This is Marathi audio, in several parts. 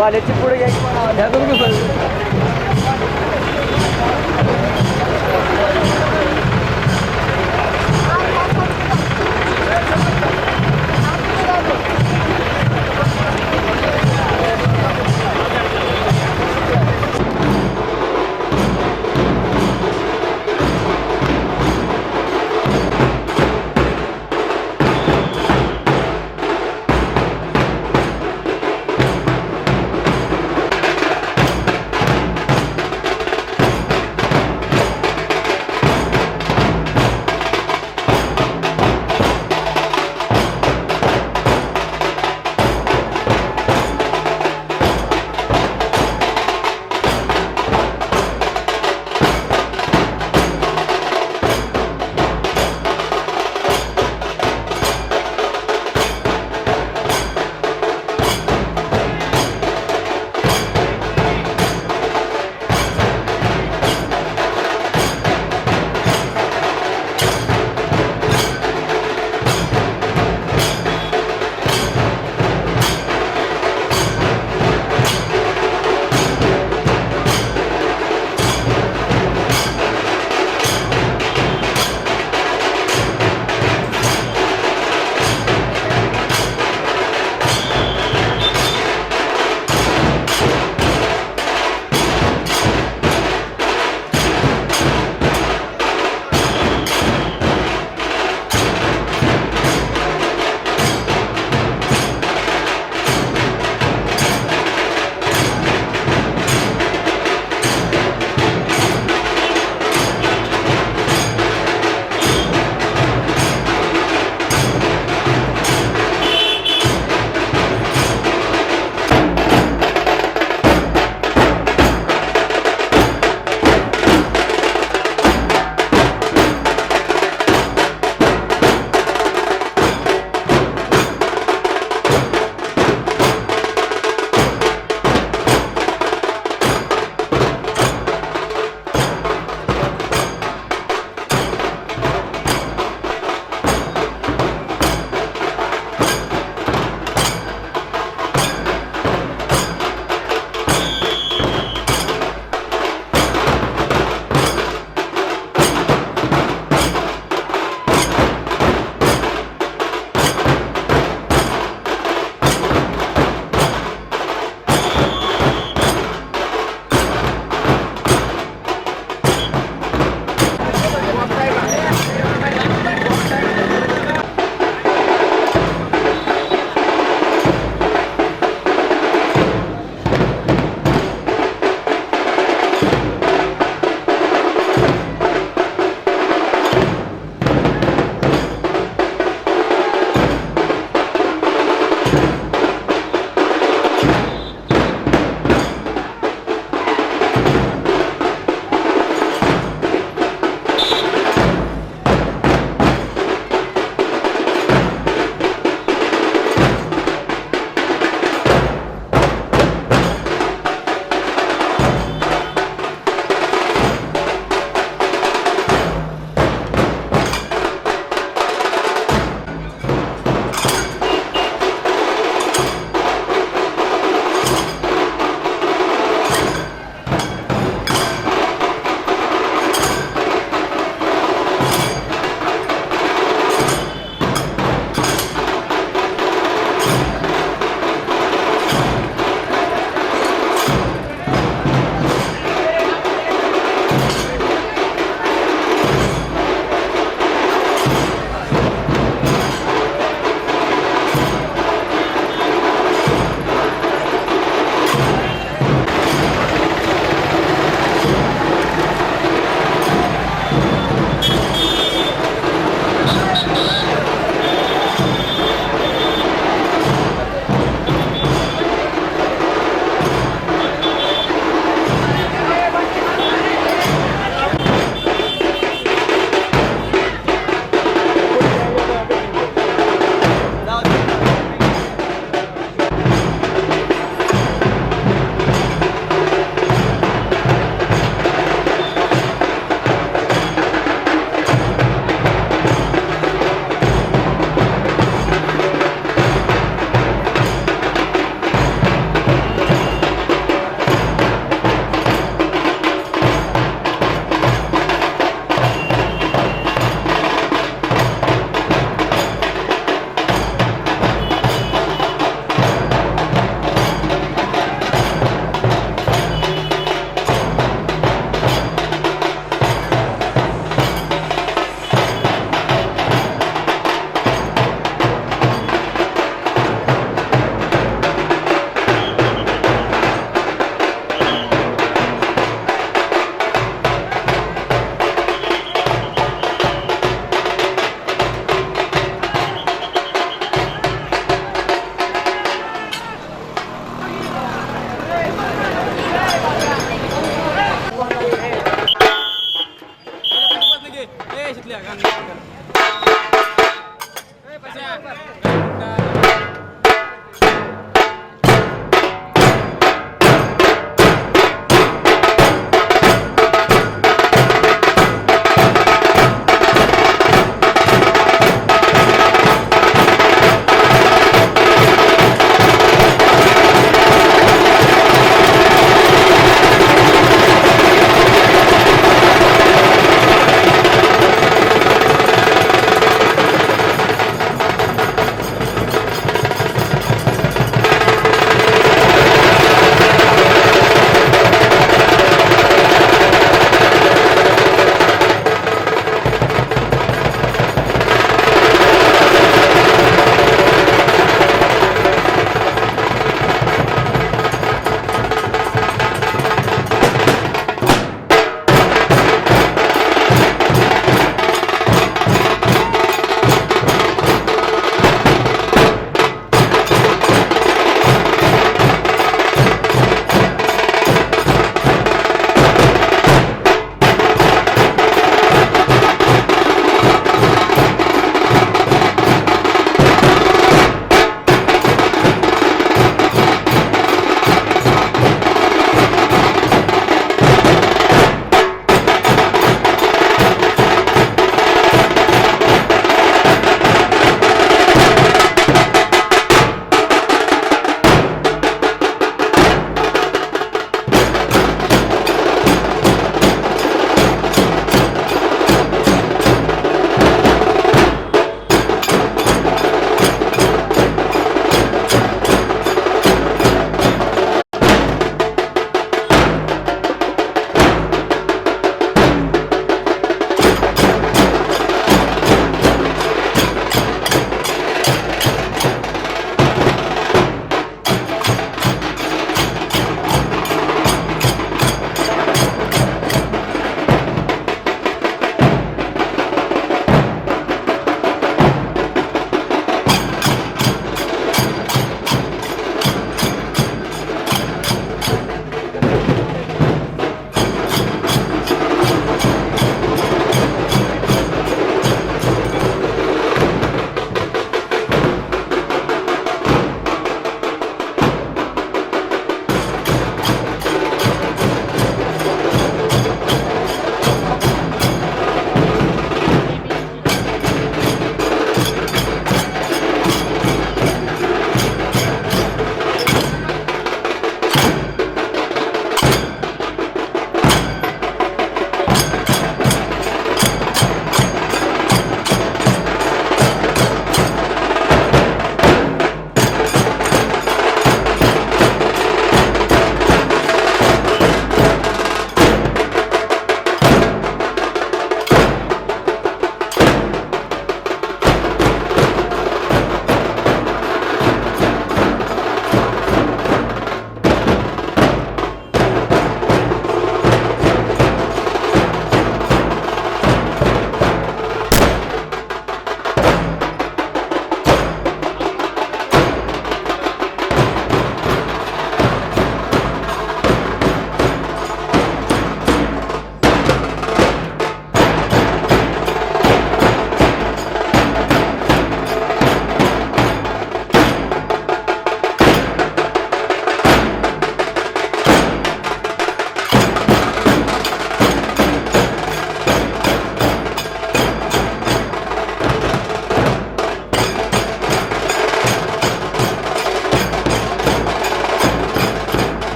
वाल्याची पुढे घ्यायची.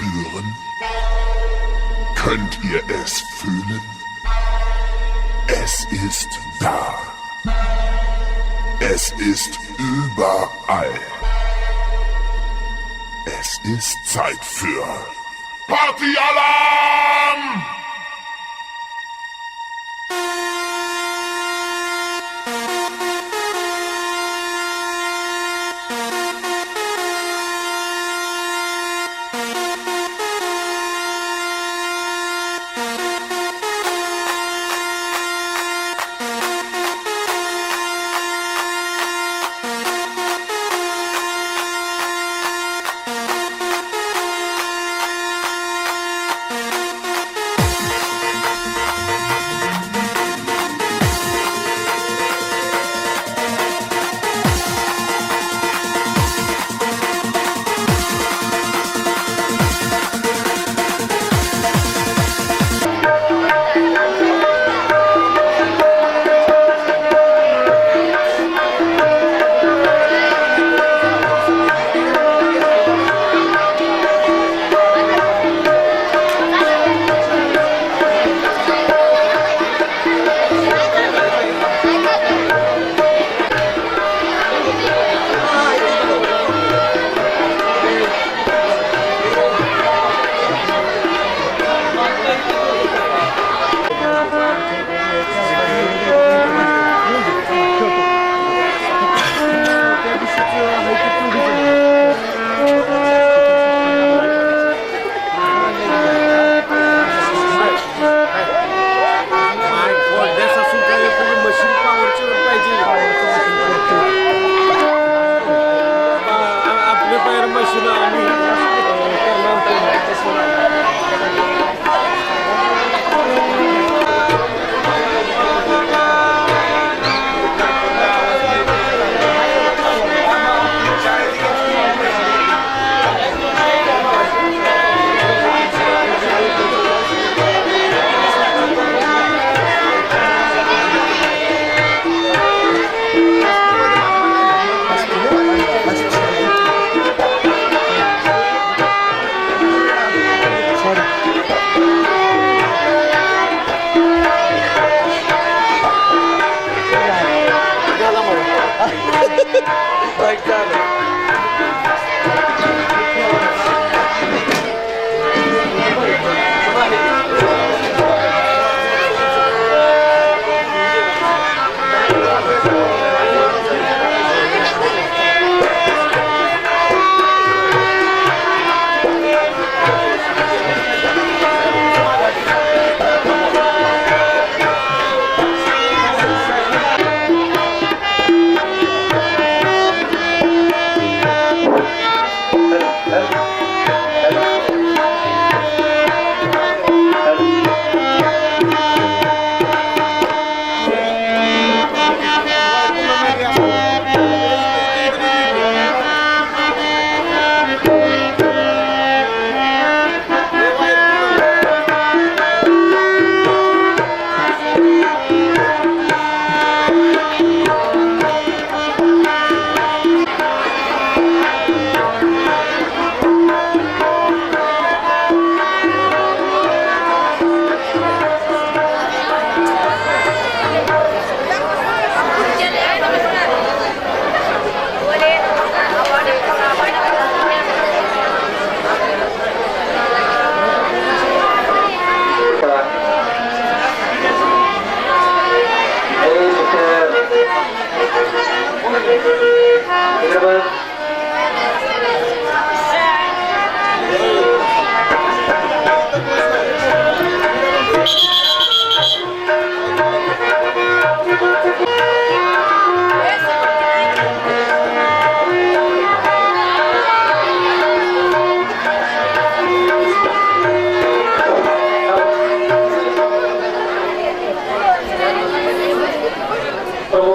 spüren? Könnt ihr es fühlen? Es ist da. Es ist überall. Es ist Zeit für Partyalarm!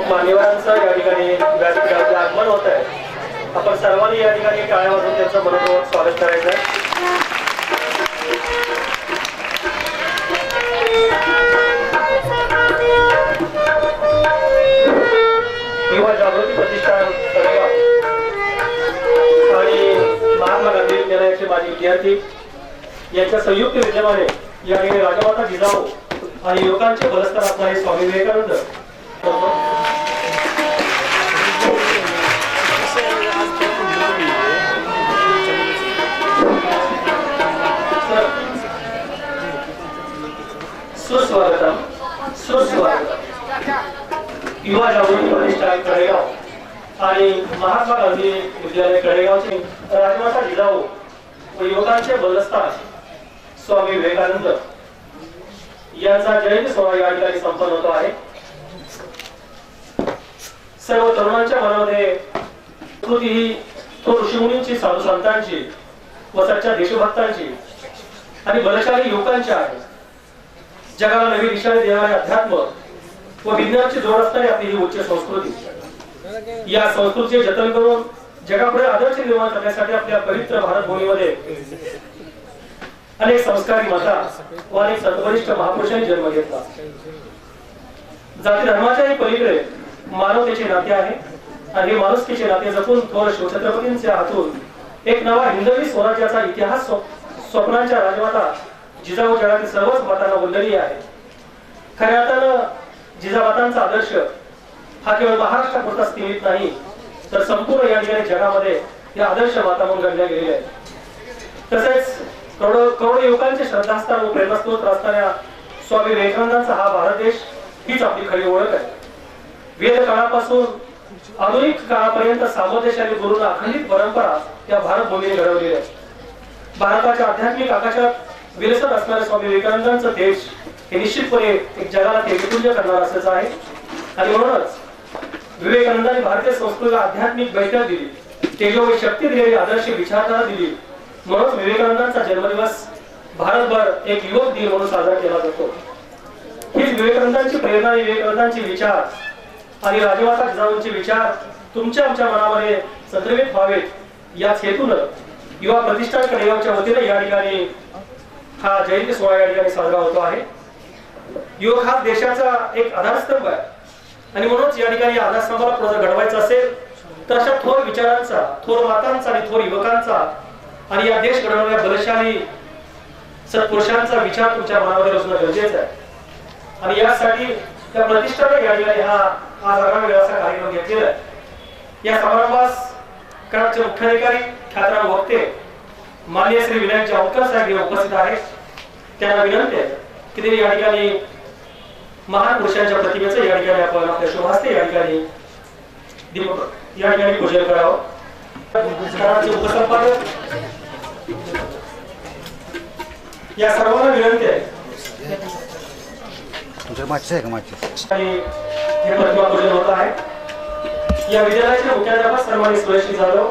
मान्यवरांचं या ठिकाणी व्यासपीठाचे आगमन होत आहे. आपण सर्वांनी या ठिकाणी टाळ्या वाजवून त्यांचं मनपूर्वक स्वागत करायचं आहे. युवा जागृती प्रतिष्ठान तळेगाव आणि महात्मा गांधी विद्यालयाचे माजी विद्यार्थी यांच्या संयुक्त विद्यमाने या ठिकाणी राजमाता जिजाऊ आणि युवकांचे बलस्थान असणारे स्वामी विवेकानंद सुस्वागतम सुस्वागतम. युवा जागृती प्रतिष्ठान कडेगाव आणि महात्मा गांधी विद्यालय कडेगावचे राजमाता जिजाऊ व युवकांचे बलस्थान स्वामी विवेकानंद यांचा जयंती सोहळा या ठिकाणी संपन्न होतो आहे. सर्व तरुणांच्या मनामध्ये कृती ही तो ऋषीमुनींची, साधू संतांची व सच्च्या देशभक्तांची आणि बलशाली युवकांची आहे. जगाला नवी दिशा देणारे अध्यात्म व विज्ञानाची जोड असणारी आपली ही उच्च संस्कृती, या संस्कृतीचे जतन करून जगापुढे आदर्श निर्माण करण्यासाठी आपल्या पवित्र भारत भूमीमध्ये अनेक संस्कारी माता व अनेक संतवरिष्ठ महापुरुषांनी जन्म घेतला. जाती धर्माच्याही पलीकडे मानवतेचे नाते आहे आणि हे माणुसकीचे नाते जपून थोर शिवछत्रपतींच्या हातून एक नवा हिंदवी स्वराज्याचा इतिहास स्वप्नांच्या राजमाता जिजाऊ जगातील सर्वच मातांना वंदनीय आहे. खऱ्या अर्थानं जिजामातांचा आदर्श हा केवळ महाराष्ट्रापुरता सीमित नाही, तर संपूर्ण या ठिकाणी जगामध्ये या आदर्श माता म्हणून गणल्या गेलेल्या आहेत. तसेच करोडो युवकांचे श्रद्धास्थान व प्रेरणास्त्रोत असणाऱ्या स्वामी विवेकानंदांचा हा भारत देश हीच आपली खरी ओळख आहे. वेद काळापासून आधुनिक काळापर्यंत सामोदेशाने गुरुन अखंडित परंपरा या भारत भूमीने घडवलेली आहे. भारताच्या आध्यात्मिक आकाशात विलसत असणाऱ्या स्वामी विवेकानंदांचं देश हे निश्चितपणे एक जगाला तेजपुंज करणार असंच आहे. आणि म्हणूनच विवेकानंदांनी भारतीय संस्कृतीला आध्यात्मिक बैठक दिली, तेजोमय शक्ती दिलेली, आदर्श विचारधारा दिली. म्हणून विवेकानंदांचा जन्मदिवस भारतभर एक युवक दिन म्हणून साजरा केला जातो. हीच विवेकानंदांची प्रेरणा, विवेकानंदांचे विचार आणि राजमाता जिजाऊंचे विचार तुमच्या आमच्या मनामध्ये संक्रमित व्हावेत याच हेतूनं युवा प्रतिष्ठान कडेगावच्या वतीने या ठिकाणी हा जयंती सोहळा या ठिकाणी साजरा होतो आहे. युवक हा देशाचा एक आधारस्तंभ आहे आणि म्हणूनच या ठिकाणी आधारस्तंभाला पुढे घडवायचं असेल तर अशा थोर विचारांचा, थोर मातांचा आणि थोर युवकांचा आणि या देश घडवणाऱ्या बलशाली सत्पुरुषांचा विचार तुमच्या मनामध्ये असणं गरजेचं आहे. आणि यासाठी त्या प्रतिष्ठाने या ठिकाणी हा आज आगामी वेळाचा कार्यक्रम घेतलेला आहे. या समारंभास कराडचे मुख्याधिकारी ख्यातनाम वक्ते माननीय श्री विनायक जावकर साहेब हे उपस्थित आहेत. त्यांना विनंती आहे की ते या ठिकाणी महान पुरुषांच्या प्रतिमेचं या ठिकाणी आपण आपल्या शुभहस्ते या ठिकाणी पूजन करावं. कराडचे उपसंपादक या सर्वांना विनंती आहे तुझ्या मागचे आहे का मागचे हे प्रतिमा पूजन होत आहे. या विद्यालयाचे मुख्याध्यापक सन्माननीय सुरेश जाधव,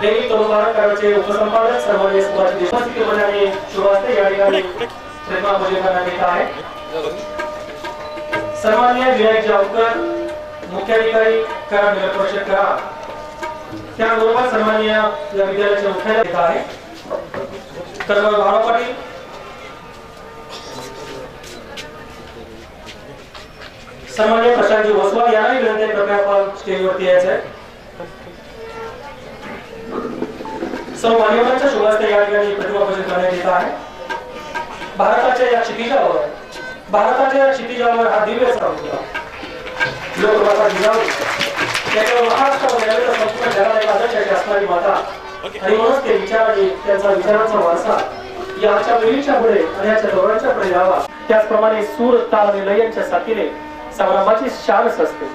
दैनिक तरुण कराडचे उपसंपादक सन्माननीय सुभाष देशमुख आणि शुभहस्ते या ठिकाणी प्रतिमा पूजन करण्यात येत आहे. सन्माननीय विनायक जावकर मुख्याधिकारी कराड नगर परिषद कराड, त्याबरोबर सन्माननीय या विद्यालयाचे मुख्याध्यापक आहे कर्नल भाऊ पाटील, सन्माननीय प्रशांतजी वसवाल यांनाही विनंती आहे कृपया आपण स्टेजवरती यायचं आहे. सर्व मान्यवरांच्या शुभहस्ते या ठिकाणी प्रतिमा पूजन करण्यात येत आहे. भारताच्या या क्षितिजावर हा दिव्य होता लोकमाता जिजाऊ त्याच्यावर महाराष्ट्रामध्ये संपूर्ण जगाला एक आदर्शाची असणारी माता आणि म्हणूनच ते विचार आणि त्यांचा विचारांचा वारसा या आजच्या मुलींच्या पुढे आणि याच्या तरुणांच्या पुढे यावा. त्याचप्रमाणे सूर, ताल आणि लय यांच्या साथीने संग्रामाची शानच असते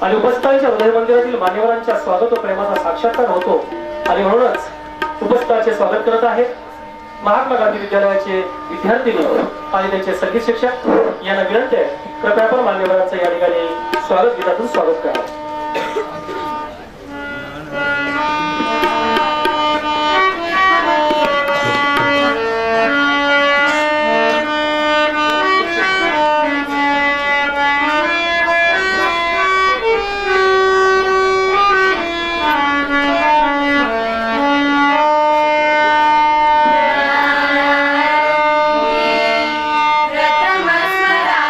आणि उपस्थितांच्या हृदय मंदिरातील मान्यवरांच्या स्वागत व प्रेमाचा साक्षात्कार होतो. आणि म्हणूनच उपस्थितांचे स्वागत करत आहेत महात्मा गांधी विद्यालयाचे विद्यार्थी आणि त्यांचे संगीत शिक्षक. यांना विनंती आहे कृपया आपण मान्यवरांचं या ठिकाणी स्वागत गीतातून स्वागत करा. प्रथम स्वरावा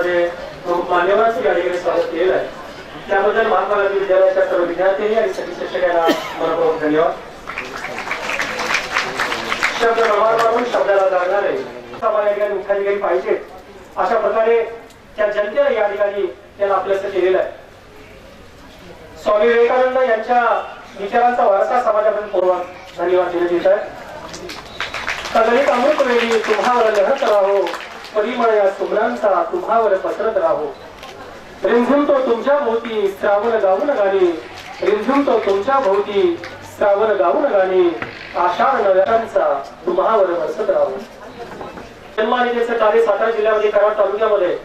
कार्यक्रमामध्ये प्रमुख मान्यवरांचं या ठिकाणी स्वागत केलेलं आहे. त्याबद्दल महात्मा गांधी विद्यालयाच्या सर्व विद्यार्थ्यांनी आणि सगळी शिक्षकांना मनपूर्वक धन्यवाद. शब्द प्रमाण मारून शब्दाला जागणारे या ठिकाणी मुख्याधिकारी पाहिजेत अशा प्रकारे त्या जनतेने या ठिकाणी त्याला आपल्याचं केलेलं आहे. स्वामी विवेकानंद यांच्या विचारांचा वारसा समाजापर्यंत पोहोचवा. धन्यवाद देण्यात येत आहे. कदलित अमृत वेळी तुम्हावर लहत राहो, परिमळ या सुमरांचा तुम्हावर पसरत राहो. रिमझिम तो तुमच्या भोवती श्रावण गाऊन गाणे, रिमझिम तो तुमच्या भोवती श्रावण गाऊन गाणे, आषाढ नव्याचा तुम्हावर बरसत राहो. जन्मानिकेचं कार्य सातारा जिल्ह्यामध्ये कराड तालुक्यामध्ये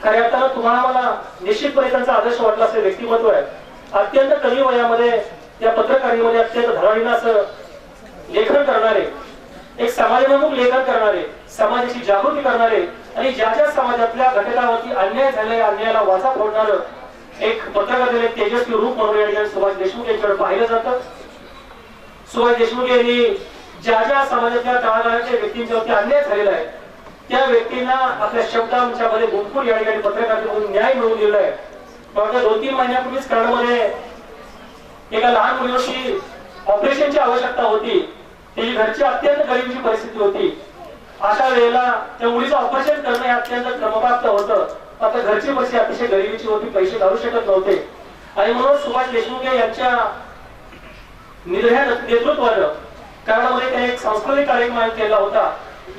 खऱ्या अर्थानं तुम्हाला मला निश्चितपणे त्यांचा आदर्श वाटला असे व्यक्तिमत्व आहे. अत्यंत कमी वयामध्ये या पत्रकारितेमध्ये अत्यंत धडाडीनं असं लेखन करणारे, एक समाजाभिमुख लेखन करणारे, समाजाची जागृती करणारे आणि ज्या ज्या समाजातल्या घटकावरती अन्याय झाले अन्यायाला वाचा फोडणारं एक पत्रकारितेने तेजस्वी रूप म्हणून या ठिकाणी सुभाष देशमुख यांच्याकडे पाहिलं जातं. सुभाष देशमुख यांनी ज्या ज्या समाजातल्या तळागाळाच्या व्यक्तींच्यावरती अन्याय झालेला आहे त्या व्यक्तींना आपल्या शब्दांच्या मध्ये गुंफून या ठिकाणी पत्रकारितेतून न्याय मिळवून दिलेला आहे. मागच्या 2-3 महिन्यापूर्वीच कराडमध्ये एका लहान मुलीवरती ऑपरेशनची आवश्यकता होती. त्याची घरची अत्यंत गरिबीची परिस्थिती होती. अशा वेळेला त्या मुलीचं ऑपरेशन करणं हे अत्यंत क्रमप्राप्त होतं. आता घरची परिस्थिती अतिशय गरिबीची होती, पैसे घालू शकत नव्हते आणि म्हणून सुभाष देशमुख यांच्या निर्भय नेतृत्वानं कराडमध्ये त्याने एक सांस्कृतिक कार्यक्रम केला होता.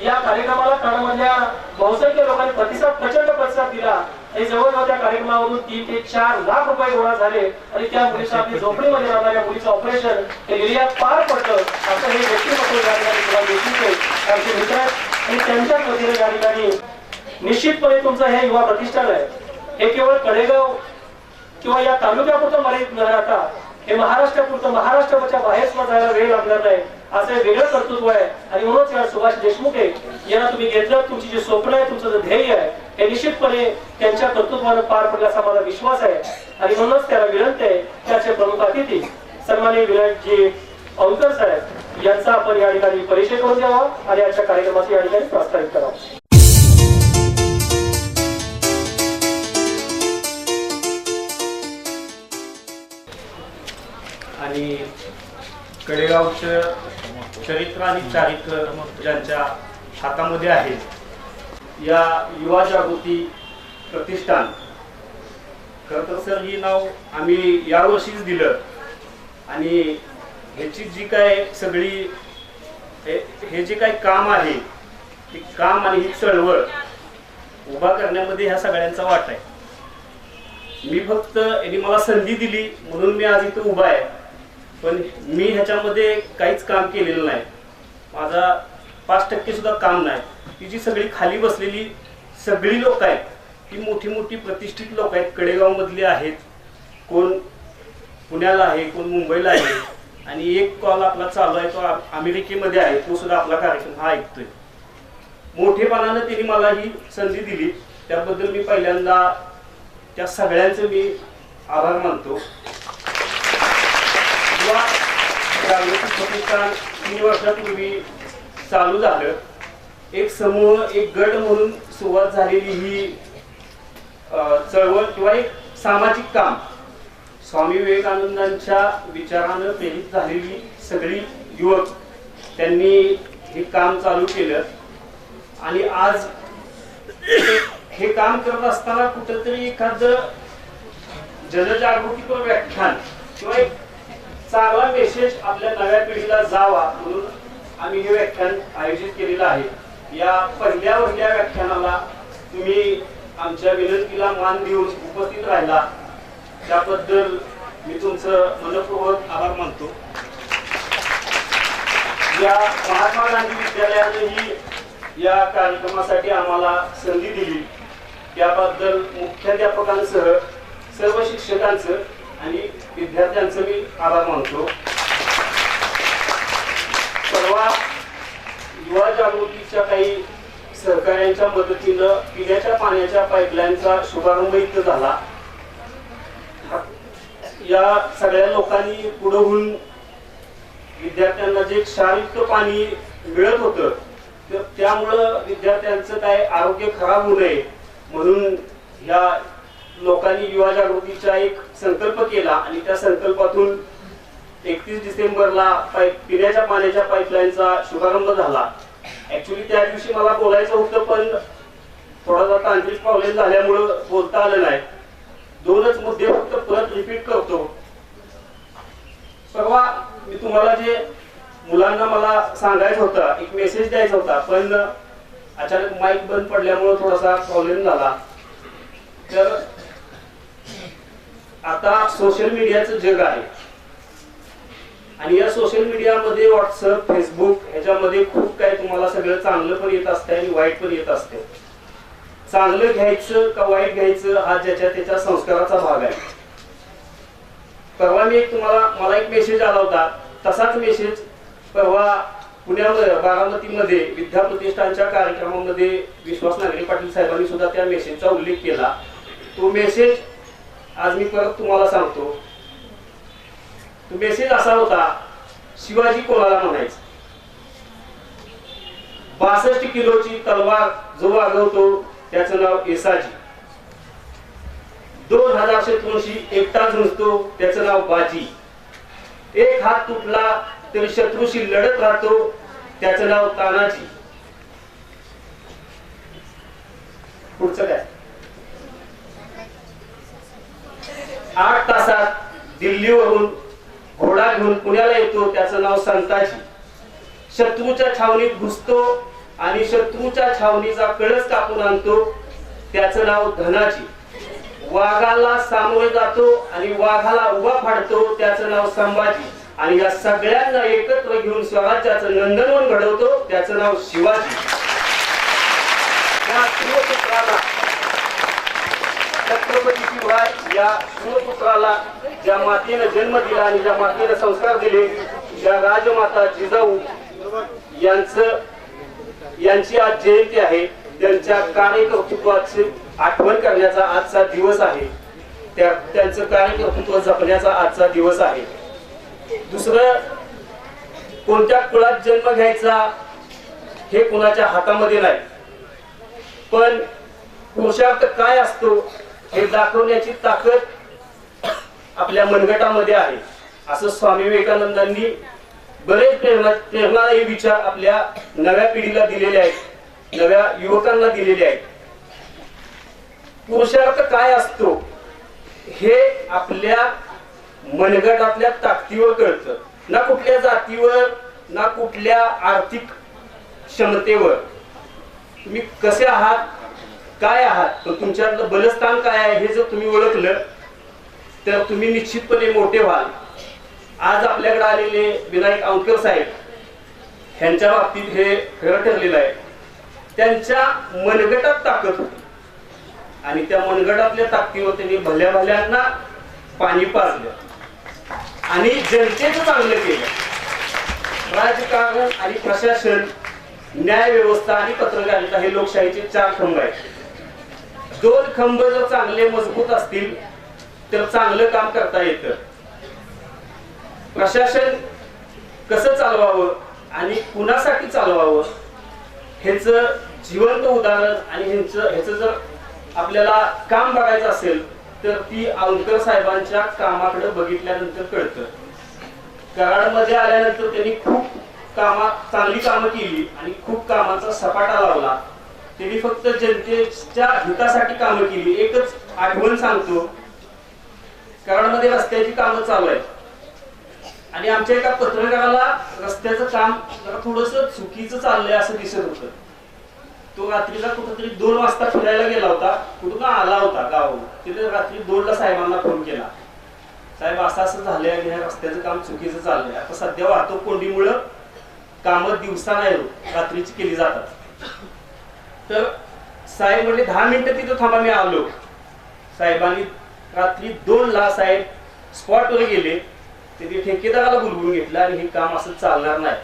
या कार्यक्रमाला कराडमधल्या बहुसंख्य लोकांनी प्रचंड प्रतिसाद दिला आणि जवळजवळ त्या कार्यक्रमावरून 3 ते 4 लाख रुपये गोळा झाले आणि त्या मुलीच्या आपली झोपडीमध्ये राहणाऱ्या मुलीचं ऑपरेशन हे निर्यात पार पडलं. असं हे व्यक्तिमत्व या ठिकाणी आमचे मित्र आणि त्यांच्याच वतीने या ठिकाणी निश्चितपणे तुमचं हे युवा प्रतिष्ठान आहे. हे केवळ कडेगाव किंवा या तालुक्यापुरतं मर्यादित न राहता हे महाराष्ट्रापुरतं, महाराष्ट्राच्या बाहेर सुद्धा जायला वेळ लागणार नाही असं वेगळं कर्तृत्व आहे. आणि म्हणूनच या सुभाष देशमुख यांना तुम्ही घेतलं. तुमची जी स्वप्न आहे, तुमचं जे ध्येय आहे हे निश्चितपणे त्यांच्या कर्तृत्वानं पार पडलं असा माझा विश्वास आहे. आणि म्हणूनच त्याला विनंती आहे त्याचे प्रमुख अतिथी सन्माननीय विनायकजी औंकर साहेब यांचा आपण या ठिकाणी परिचय करून द्यावा आणि आजच्या कार्यक्रमाचे या ठिकाणी प्रस्तावित करावं. आणि कडेगावचं चरित्र आणि चारित्र ज्यांच्या हातामध्ये आहे या युवा जागृती प्रतिष्ठान, खरं तर सर ही नाव आम्ही यावर्षीच दिलं आणि ह्याची जी काय सगळी हे जे काही काम आहे ते काम आणि ही चळवळ उभा करण्यामध्ये ह्या सगळ्यांचा वाटा आहे. मी फक्त यांनी मला संधी दिली म्हणून मी आज इथं उभा आहे, पण मी ह्याच्यामध्ये काहीच काम केलेलं नाही. माझा 5% सुद्धा काम नाही. ती जी सगळी खाली बसलेली सगळी लोक आहेत ती मोठी मोठी प्रतिष्ठित लोक आहेत. कडेगाव मधले आहेत, कोण पुण्याला आहे, कोण मुंबईला आहे आणि एक कॉल आपला चालू आहे तो अमेरिकेमध्ये आहे, तो सुद्धा आपला कार्यक्रम हा ऐकतोय. मोठेपणानं त्यांनी मला ही संधी दिली त्याबद्दल मी पहिल्यांदा त्या सगळ्यांचं मी आभार मानतो. प्रतिष्ठान 3 वर्षापूर्वी चालू झालं. एक समूह, एक गट म्हणून सुरुवात झालेली ही चळवळ किंवा एक सामाजिक काम, स्वामी विवेकानंदांच्या विचारानं प्रेरित झालेली सगळी युवक त्यांनी हे काम चालू केलं. आणि आज हे काम करत असताना कुठेतरी एखादं जनजागृतीपर व्याख्यान किंवा एक चांगला मेसेज आपल्या नव्या पिढीला जावा म्हणून आम्ही हे व्याख्यान आयोजित केलेलं आहे. या पहिल्या व्याख्यानाला तुम्ही आमच्या विनंतीला मान देऊन उपस्थित राहिला त्याबद्दल मी तुमचं मनपूर्वक आभार मानतो. या महात्मा गांधी विद्यालयानेही या कार्यक्रमासाठी आम्हाला संधी दिली त्याबद्दल मुख्याध्यापकांसह सर्व शिक्षकांचं आणि विद्यार्थ्यांचं मी आभार मानतो. परवा युवा जागृतीच्या काही सहकार्यांच्या मदतीनं पिण्याच्या पाण्याच्या पाईपलाईनचा शुभारंभ इथं झाला. या सगळ्या लोकांनी पुढे होऊन विद्यार्थ्यांना जे क्षारयुक्त पाणी मिळत होतं त्यामुळं विद्यार्थ्यांचं काय आरोग्य खराब होऊ नये म्हणून ह्या लोकांनी युवा जागृतीचा एक संकल्प केला आणि त्या संकल्पातून 31 डिसेंबरला पिण्याच्या पाण्याच्या पाईपलाईनचा शुभारंभ झाला. ऍक्च्युली त्या दिवशी मला बोलायचं होतं, पण थोडासा तांत्रिक प्रॉब्लेम झाल्यामुळं बोलता आलं नाही. 2च मुद्दे फक्त परत रिपीट करतो. परवा मी तुम्हाला जे मुलांना मला सांगायचं होतं, एक मेसेज द्यायचा होता, पण अचानक माईक बंद पडल्यामुळे थोडासा प्रॉब्लेम झाला. तर आता सोशल मीडियाचं जग आहे आणि या सोशल मीडियामध्ये व्हॉट्सअप, फेसबुक ह्याच्यामध्ये खूप काही तुम्हाला सगळं चांगलं पण येत असते आणि वाईट पण येत असते. चांगलं घ्यायचं का वाईट घ्यायचं हा ज्याच्या त्याच्या संस्काराचा भाग आहे. परवा मला एक मेसेज आला होता. तसाच मेसेज परवा पुण्यामध्ये बारामतीमध्ये विद्या प्रतिष्ठानच्या कार्यक्रमामध्ये विश्वास नागरे पाटील साहेबांनी सुद्धा त्या मेसेजचा उल्लेख केला. तो मेसेज आज मी परत तुम्हाला सांगतो. तो मेसेज असा होता, शिवाजी कोणाला म्हणायचं? 62 किलोची तलवार जो वागवतो त्याचं नाव येसाजी. 2000 शत्रूंशी एकटा झुंजतो त्याचं नाव बाजी. एक हात तुटला तरी शत्रूशी लढत राहतो त्याचं नाव तानाजी. पुढचं काय? 8 तासात दिल्लीवरून घोडा घेऊन पुण्याला येतो त्याचं नाव संताजी. शत्रूच्या छावणीत घुसतो आणि शत्रूच्या छावणीचा कळस कापून आणतो त्याचं नाव धनाजी. वाघाला सामोरे जातो आणि वाघाला उभा फाडतो त्याचं नाव संभाजी. आणि या सगळ्यांना एकत्र घेऊन स्वराज्याचं नंदनवन घडवतो त्याचं नाव शिवाजी. या शिवपुत्राला, छत्रपती शिवाय या शिवपुत्राला ज्या मातेने जन्म दिला आणि ज्या मातेने संस्कार दिले, ज्या राजमाता जिजाऊ यांची आज जयंती आहे. त्यांच्या कार्यकर्तृत्वाची आठवण करण्याचा आजचा दिवस आहे. त्यांचं कार्यकर्तृत्व जपण्याचा आजचा दिवस आहे. दुसरं, कोणत्या कुळात जन्म घ्यायचा हे कुणाच्या हातामध्ये नाही, पण पुरुषार्थ काय असतो हे दाखवण्याची ताकद आपल्या मनगटामध्ये आहे. असं स्वामी विवेकानंदांनी बरेच प्रेरणादायी विचार आपल्या नव्या पिढीला दिलेले आहेत, नव्या युवकांना दिलेले आहेत. पुरुषार्थ काय असतो हे आपल्या मनगटातल्या ताकदीवर कळतं. ना कुठल्या जातीवर, ना कुठल्या आर्थिक क्षमतेवर. तुम्ही कसे आहात, काय आहात, पण तुमच्यातलं बलस्थान काय आहे हे जर तुम्ही ओळखलं तर तुम्ही निश्चितपणे मोठे व्हाल. आज आपल्याकडे आलेले विनायक औंधकर साहेब ह्यांच्या बाबतीत हे खरं ठरलेलं आहे. त्यांच्या मनगटात ताकद होती आणि त्या मनगटातल्या ताकदीवर त्यांनी भल्या भल्यांना पाणी पाजलं आणि जनतेचं चांगलं केलं. राजकारण आणि प्रशासन, न्याय व्यवस्था आणि पत्रकारिता हे लोकशाहीचे 4 खंब आहेत. 2 खंब जर चांगले मजबूत असतील तर चांगलं काम करता येतं. प्रशासन कसं चालवावं आणि कुणासाठी चालवावं ह्याच जिवंत उदाहरण आणि ह्याचं जर आपल्याला काम बघायचं असेल तर ती औंधकर साहेबांच्या कामाकडे बघितल्यानंतर कळतं. कराडमध्ये आल्यानंतर त्यांनी खूप चांगली कामं केली आणि खूप कामाचा सपाटा लावला. त्यांनी फक्त जनतेच्या हितासाठी कामं केली. एकच आठवण सांगतो, कराडमध्ये रस्त्याची कामं चालू आहेत आणि आमच्या एका पत्रकाराला रस्त्याचं काम जरा थोडस चुकीचं चाललंय असं दिसत होतं. तो रात्रीला कुठेतरी 2 वाजता फिरायला गेला होता, कुठून आला होता गावाहून. तिथे रात्री 2ला साहेबांना फोन केला, साहेब असं झालंय आणि ह्या रस्त्याचं काम चुकीचं चाललंय. आता सध्या वाहतूक कोंडीमुळं कामं दिवसा नाही होत, रात्रीची केली जातात. तर साहेब म्हणले 10 मिनिटं तिथं थांबा, मी आलो. साहेबांनी रात्री 2ला साहेब स्पॉटवर गेले. ते ठेकेदाराला बोलवून घेतलं आणि हे काम असं चालणार नाही,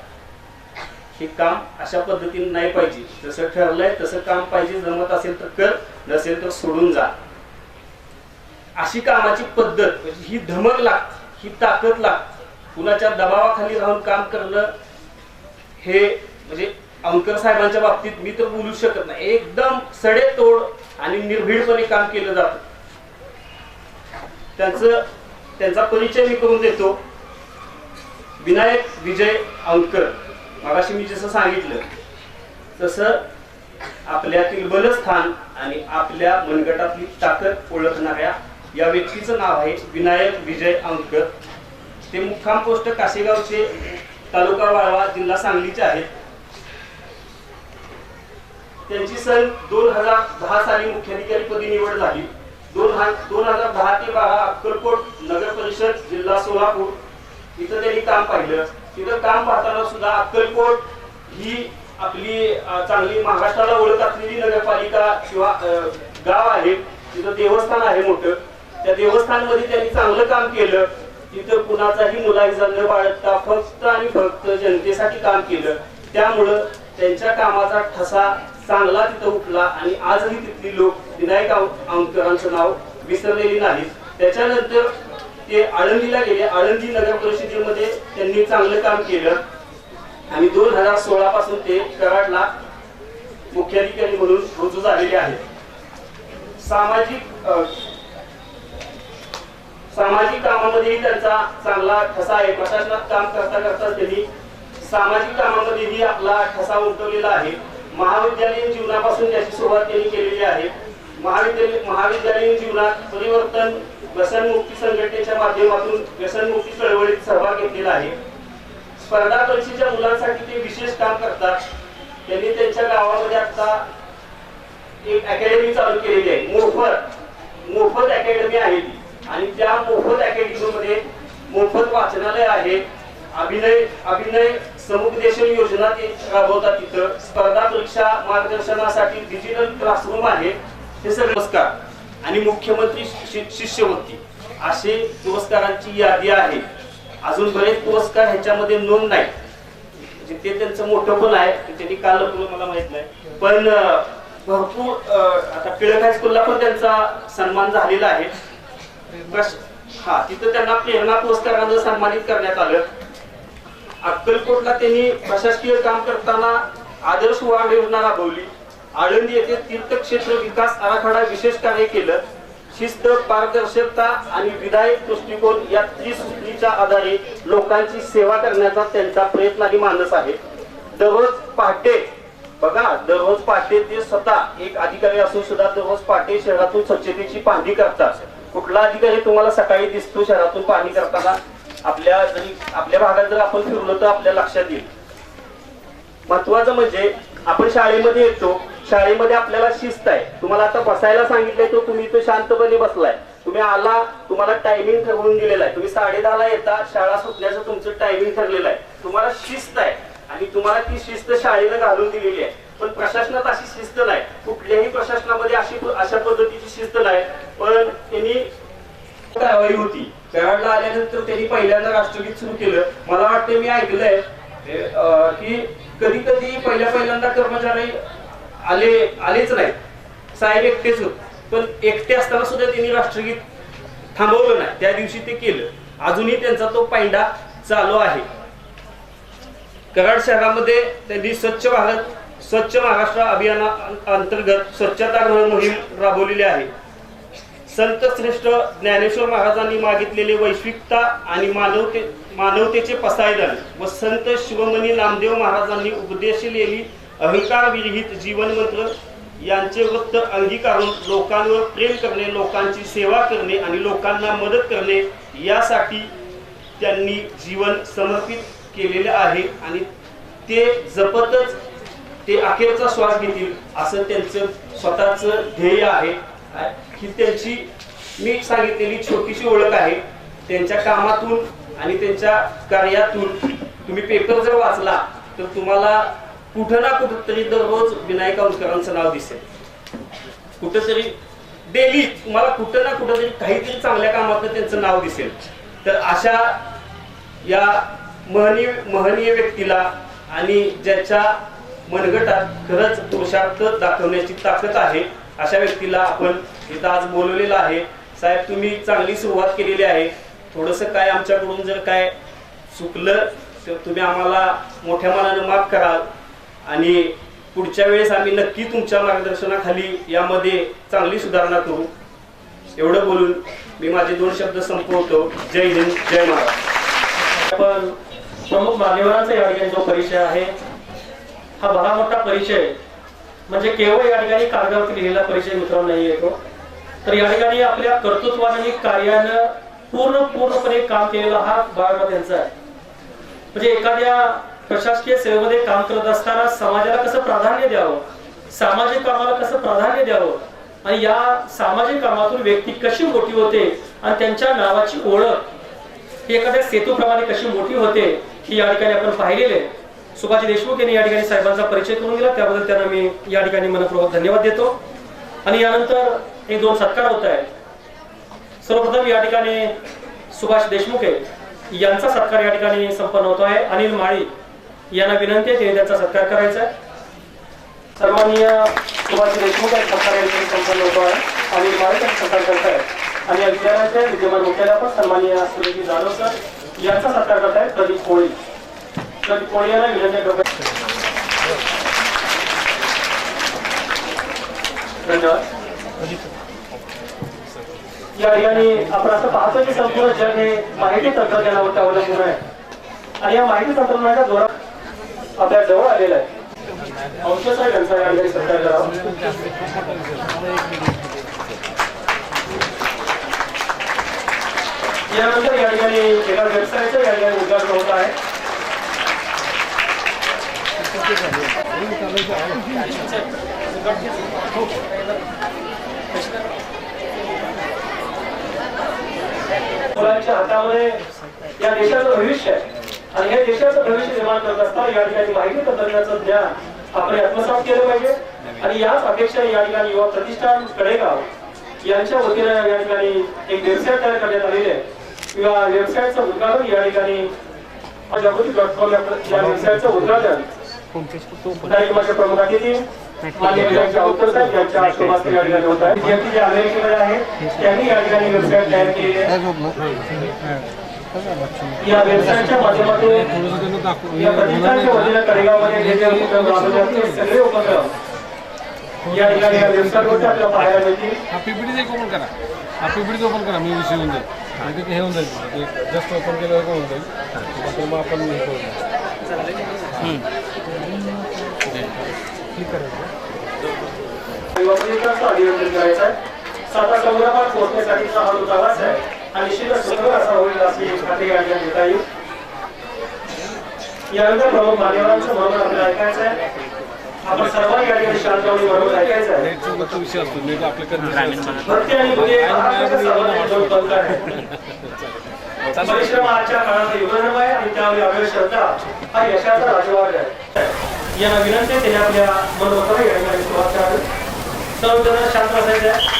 हे काम अशा पद्धतीने नाही पाहिजे, जसं ठरलंय तसं काम पाहिजे, जमत असेल तर कर, नसेल तर सोडून जा. अशी कामाची पद्धत, ही धमक लागते, ही ताकद लागते. कुणाच्या दबावाखाली राहून काम करणं हे म्हणजे औंधकर साहेबांच्या बाबतीत मी तर बोलू शकत नाही. एकदम सडेतोड आणि निर्भीडपणे काम केलं जातं. त्यांचा परिचय मी करून देतो. विनायक विजय औंधकर. मगाशी मी जसं सांगितलं तसं आपल्यातील बलस्थान आणि आपल्या मनगटातली ताकद ओळखणाऱ्या या व्यक्तीचं नाव आहे विनायक विजय औंधकर. ते मुक्काम पोस्ट कासेगावचे, तालुका वाळवा, जिल्हा सांगलीचे आहेत. त्यांची सन 2010 साली मुख्याधिकारीपदी निवड झाली. 2010 ते 12 अक्कलकोट नगर परिषद, जिल्हा सोलापूर इथं त्यांनी काम पाहिलं. तिथं काम पाहताना सुद्धा अक्कलकोट ही आपली चांगली महाराष्ट्राला ओळख असलेली नगरपालिका किंवा गाव आहे. तिथं देवस्थान आहे मोठं. त्या देवस्थानमध्ये त्यांनी चांगलं काम केलं. तिथं कुणाचाही मुलाहिजा न बाळगता फक्त आणि फक्त जनतेसाठी काम केलं. त्यामुळं त्यांच्या कामाचा ठसा चांगला तिथं उठला आणि आजही तिथली लोक विनायक औंधकरांचं नाव विसरलेली नाहीत. त्याच्यानंतर ते आळंदीला गेले. आळंदी नगर परिषदेमध्ये त्यांनी चांगलं काम केलं आणि 2016 पासून ते कराडला मुख्याधिकारी म्हणून रुजू झालेले आहेत. सामाजिक कामामध्येही त्यांचा चांगला ठसा आहे. प्रशासनात काम करता करता त्यांनी सामाजिक कामामध्येही आपला ठसा उमटवलेला आहे. महाविद्यालयीन जीवनापासून त्याची सुरुवात त्यांनी केलेली आहे. महाविद्यालयीन जीवनात परिवर्तन व्यसनमुक्ती संघटनेच्या माध्यमातून व्यसनमुक्ती चळवळीत सहभाग घेतलेला आहे. स्पर्धा परीक्षेच्या मुलांसाठी ते विशेष काम करतात. त्यांनी त्यांच्या गावामध्ये आता एक अकॅडमी चालू केलेली आहे. मोफत अकॅडमी आहे ती. आणि त्या मोफत अकॅडमीमध्ये मोफत वाचनालय आहे. अभिनय समुपदेशन योजना ते राबवतात. तिथं स्पर्धा परीक्षा मार्गदर्शनासाठी डिजिटल क्लासरूम आहे. हे सगळे पुरस्कार आणि मुख्यमंत्री शिष्यवृत्ती असे पुरस्कारांची यादी आहे. अजून बरेच पुरस्कार ह्याच्यामध्ये नोंद नाही. ते त्यांचं मोठं पण आहे. त्यांनी काल मला माहित नाही, पण भरपूर आता टिळक हायस्कूलला पण त्यांचा सन्मान झालेला आहे. तिथं त्यांना प्रेरणा पुरस्कारानं सन्मानित करण्यात आलं. अक्कलकोटला त्यांनी प्रशासकीय काम करताना आदर्श वार्ड योजना राबवली. आळंदी येथे तीर्थक्षेत्र विकास आराखडा विशेष कार्य केलं. शिस्त, पारदर्शकता आणि विधायक दृष्टिकोन या त्रिसूत्रीच्या आधारे लोकांची सेवा करण्याचा त्यांचा प्रयत्न आणि मानस आहे. दररोज पहाटे ते स्वतः एक अधिकारी असून सुद्धा दररोज पहाटे शहरातून स्वच्छतेची पाहणी करतात. कुठला अधिकारी तुम्हाला सकाळी दिसतो शहरातून पाहणी करताना? आपल्या भागात जर आपण फिरलो तर आपल्या लक्षात येईल. महत्वाचं म्हणजे आपण शाळेमध्ये येतो. शाळेमध्ये आपल्याला शिस्त आहे. तुम्हाला आता बसायला सांगितलंय तर तुम्ही इथं शांतपणे बसलाय. तुम्ही आला, तुम्हाला टायमिंग ठरवून दिलेला आहे. तुम्ही 10:30 ला येता. शाळा सुटण्याचं तुमचं टायमिंग ठरलेलं आहे. तुम्हाला शिस्त आहे आणि तुम्हाला ती शिस्त शाळेनं घालून दिलेली आहे. पण प्रशासनात अशी शिस्त नाही. कुठल्याही प्रशासनामध्ये अशा पद्धतीची शिस्त नाही. पण त्यांनी कारवाई होती. कराडला आल्यानंतर त्यांनी पहिल्यांदा राष्ट्रगीत सुरू केलं. मला वाटतं मी ऐकलंय की कधी कधी पहिल्यांदा कर्मचारी आलेच नाही. साहेब एकटेच होते. पण एकटे असताना सुद्धा त्यांनी राष्ट्रगीत थांबवलं नाही. त्या दिवशी ते केलं. अजूनही त्यांचा तो पैंडा चालू आहे. कराड शहरामध्ये त्यांनी स्वच्छ महाराष्ट्र अभियानाअंतर्गत स्वच्छतागृह मोहीम राबवलेली आहे. संत श्रेष्ठ ज्ञानेश्वर महाराजांनी मागितलेले वैश्विकता आणि मानवतेचे पसायदान व संत शिरोमणी नामदेव महाराजांनी उपदेशलेली अहंकार विरहित जीवन मंत्र यांचे वृत्त अंगीकारून लोकांवर प्रेम करणे, लोकांची सेवा करणे आणि लोकांना मदत करणे यासाठी त्यांनी जीवन समर्पित केलेले आहे आणि ते जपतच ते अखेरचा श्वास घेतील असं त्यांचं स्वतःचं ध्येय आहे. ही त्यांची मी सांगितलेली छोटीशी ओळख आहे. त्यांच्या कामातून आणि त्यांच्या कार्यातून तुम्ही पेपर जर वाचला तर तुम्हाला कुठं ना कुठंतरी दररोज विनायक औंधकरांचं नाव दिसेल. कुठंतरी डेली तुम्हाला कुठं ना कुठंतरी काहीतरी चांगल्या कामात त्यांचं नाव दिसेल. तर अशा या महनीय व्यक्तीला आणि ज्याच्या मनगटात खरंच पुरुषार्थ दाखवण्याची ताकद आहे अशा व्यक्तीला आपण इथं आज बोलवलेलं आहे. साहेब, तुम्ही चांगली सुरुवात केलेली आहे. थोडंसं काय आमच्याकडून जर काय चुकलं तर तुम्ही आम्हाला मोठ्या मनानं माफ कराल. आणि पुढच्या वेळेस आम्ही नक्की तुमच्या मार्गदर्शनाखाली यामध्ये चांगली सुधारणा करू. एवढं बोलून मी माझे 2 शब्द संपवतो. जय हिंद, जय महाराष्ट्र. पण प्रमुख मान्यवरांचा या ठिकाणी जो परिचय आहे हा बरा मोठा परिचय म्हणजे केवळ या ठिकाणी कागदावरती लिहिलेला परिचय मित्रांनो नाही येतो, तर या ठिकाणी आपल्या कर्तृत्वाने आणि कार्यानं पूर्णपणे काम केलेला हा बाळासाहेब यांचा आहे. म्हणजे एखाद्या प्रशासकीय सेवेमध्ये काम करत असताना समाजाला कसं प्राधान्य द्यावं, सामाजिक कामाला कसं प्राधान्य द्यावं आणि या सामाजिक कामातून व्यक्ती कशी मोठी होते आणि त्यांच्या नावाची ओळख ही एखाद्या सेतूप्रमाणे कशी मोठी होते ही या ठिकाणी आपण पाहिलेले. सुभाष देशमुख यांनी या ठिकाणी साहेबांचा परिचय करून दिला, त्याबद्दल त्यांना मी या ठिकाणी मनपूर्वक धन्यवाद देतो. आणि यानंतर हे 2 सत्कार होत आहेत. सर्वप्रथम या ठिकाणी सुभाष देशमुख यांचा सत्कार या ठिकाणी संपन्न होतो आहे. अनिल माळी यांना विनंती आहे त्यांचा सत्कार करायचा आहे. सन्माननीय सुभाष देशमुख यांचा सत्कार या ठिकाणी संपन्न होतो आहे. अनिल माळी यांचा सत्कार करत आहेत आणि या विद्यालयाचे विद्यमान मुख्याध्यापक सन्माननीय सुरेश जाधव सर यांचा सत्कार करत आहेत. प्रदीप कोळी यांना विनंती करत धन्यवाद. या ठिकाणी आपण असं पाहतो की संपूर्ण जग हे माहिती तंत्रज्ञानावर अवलंबून आहे आणि या माहिती तंत्रज्ञानाच्या जोरात आपल्या जवळ आलेला आहे. अंश साहेब यांचा या ठिकाणी सत्कार करावा. यानंतर या ठिकाणी एका व्यवसायाचं या ठिकाणी उद्घाटन होत आहे. मुलांच्या हातामध्ये या देशाचं भविष्य आहे आणि हे देशाचं भविष्य निर्माण करत असताना या ठिकाणी माहिती तंत्रज्ञानाचं ज्ञान आपण आत्मसात केलं पाहिजे आणि याच अपेक्षेने या ठिकाणी युवा प्रतिष्ठान कडेगाव यांच्या वतीनं या ठिकाणी एक वेबसाईट तयार करण्यात आलेली आहे. किंवा वेबसाईटचं उद्घाटन या ठिकाणी जागृती.com या वेबसाईटचं उद्घाटन कार्यक्रमाचे प्रमुख अतिथी माननीय अवतर साहेब यांच्या आशीर्वादाने या ठिकाणी होत आहे. विद्यार्थी जे अमेरिकेमध्ये आहेत त्यांनी या ठिकाणी वेबसाईट तयार केली आहे. या वेबसाईटच्या माध्यमातून या प्रतिष्ठानच्या वतीनं कडेगावमध्ये जे जे सगळे उपक्रम या ठिकाणी या वेबसाईटवरती आपल्याला पाहायला मिळतील. पीपीडी ओपन करा मी विषय होऊन जाईल म्हणजे हे होऊन जाईल जास्त ओपन केल्यावर होऊन जाईल मग आपण हे करू अभिनंदन करायचं आहे. 7 समुद्रापार पोहोचण्यासाठीचा हा जो प्रवास आहे हा निश्चितच सुंदर असा होईल अशी खात्री या ठिकाणी घेता येईल. यानंतर प्रमुख मान्यवरांचं बरोबर आपल्याला ऐकायचं आहे. आपण सर्वांनी या ठिकाणी शांतपणे बरोबर ऐकायचं आहे. विषय असतो म्हणजे भक्ती आणि बुद्धी महाराष्ट्राच्या सर्वांनी बंद आहे. परिश्रम आजच्या काळात युगधर्म आहे आणि त्यामुळे आपल्या श्रद्धा हा यशाचा राजवाड आहे. यांना विनंती आहे त्यांनी आपल्या मनोबरोबर या ठिकाणी सुरुवात करावी. सर्वजण शांत बसायचं आहे.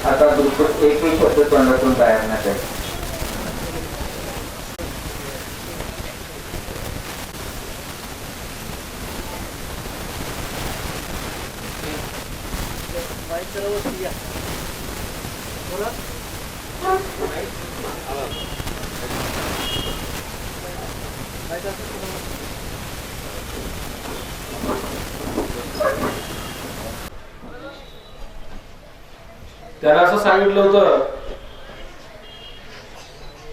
आता बिलकुल एकही शब्द तोंडातून बाहेर नसेल. त्यांना असं सांगितलं होतं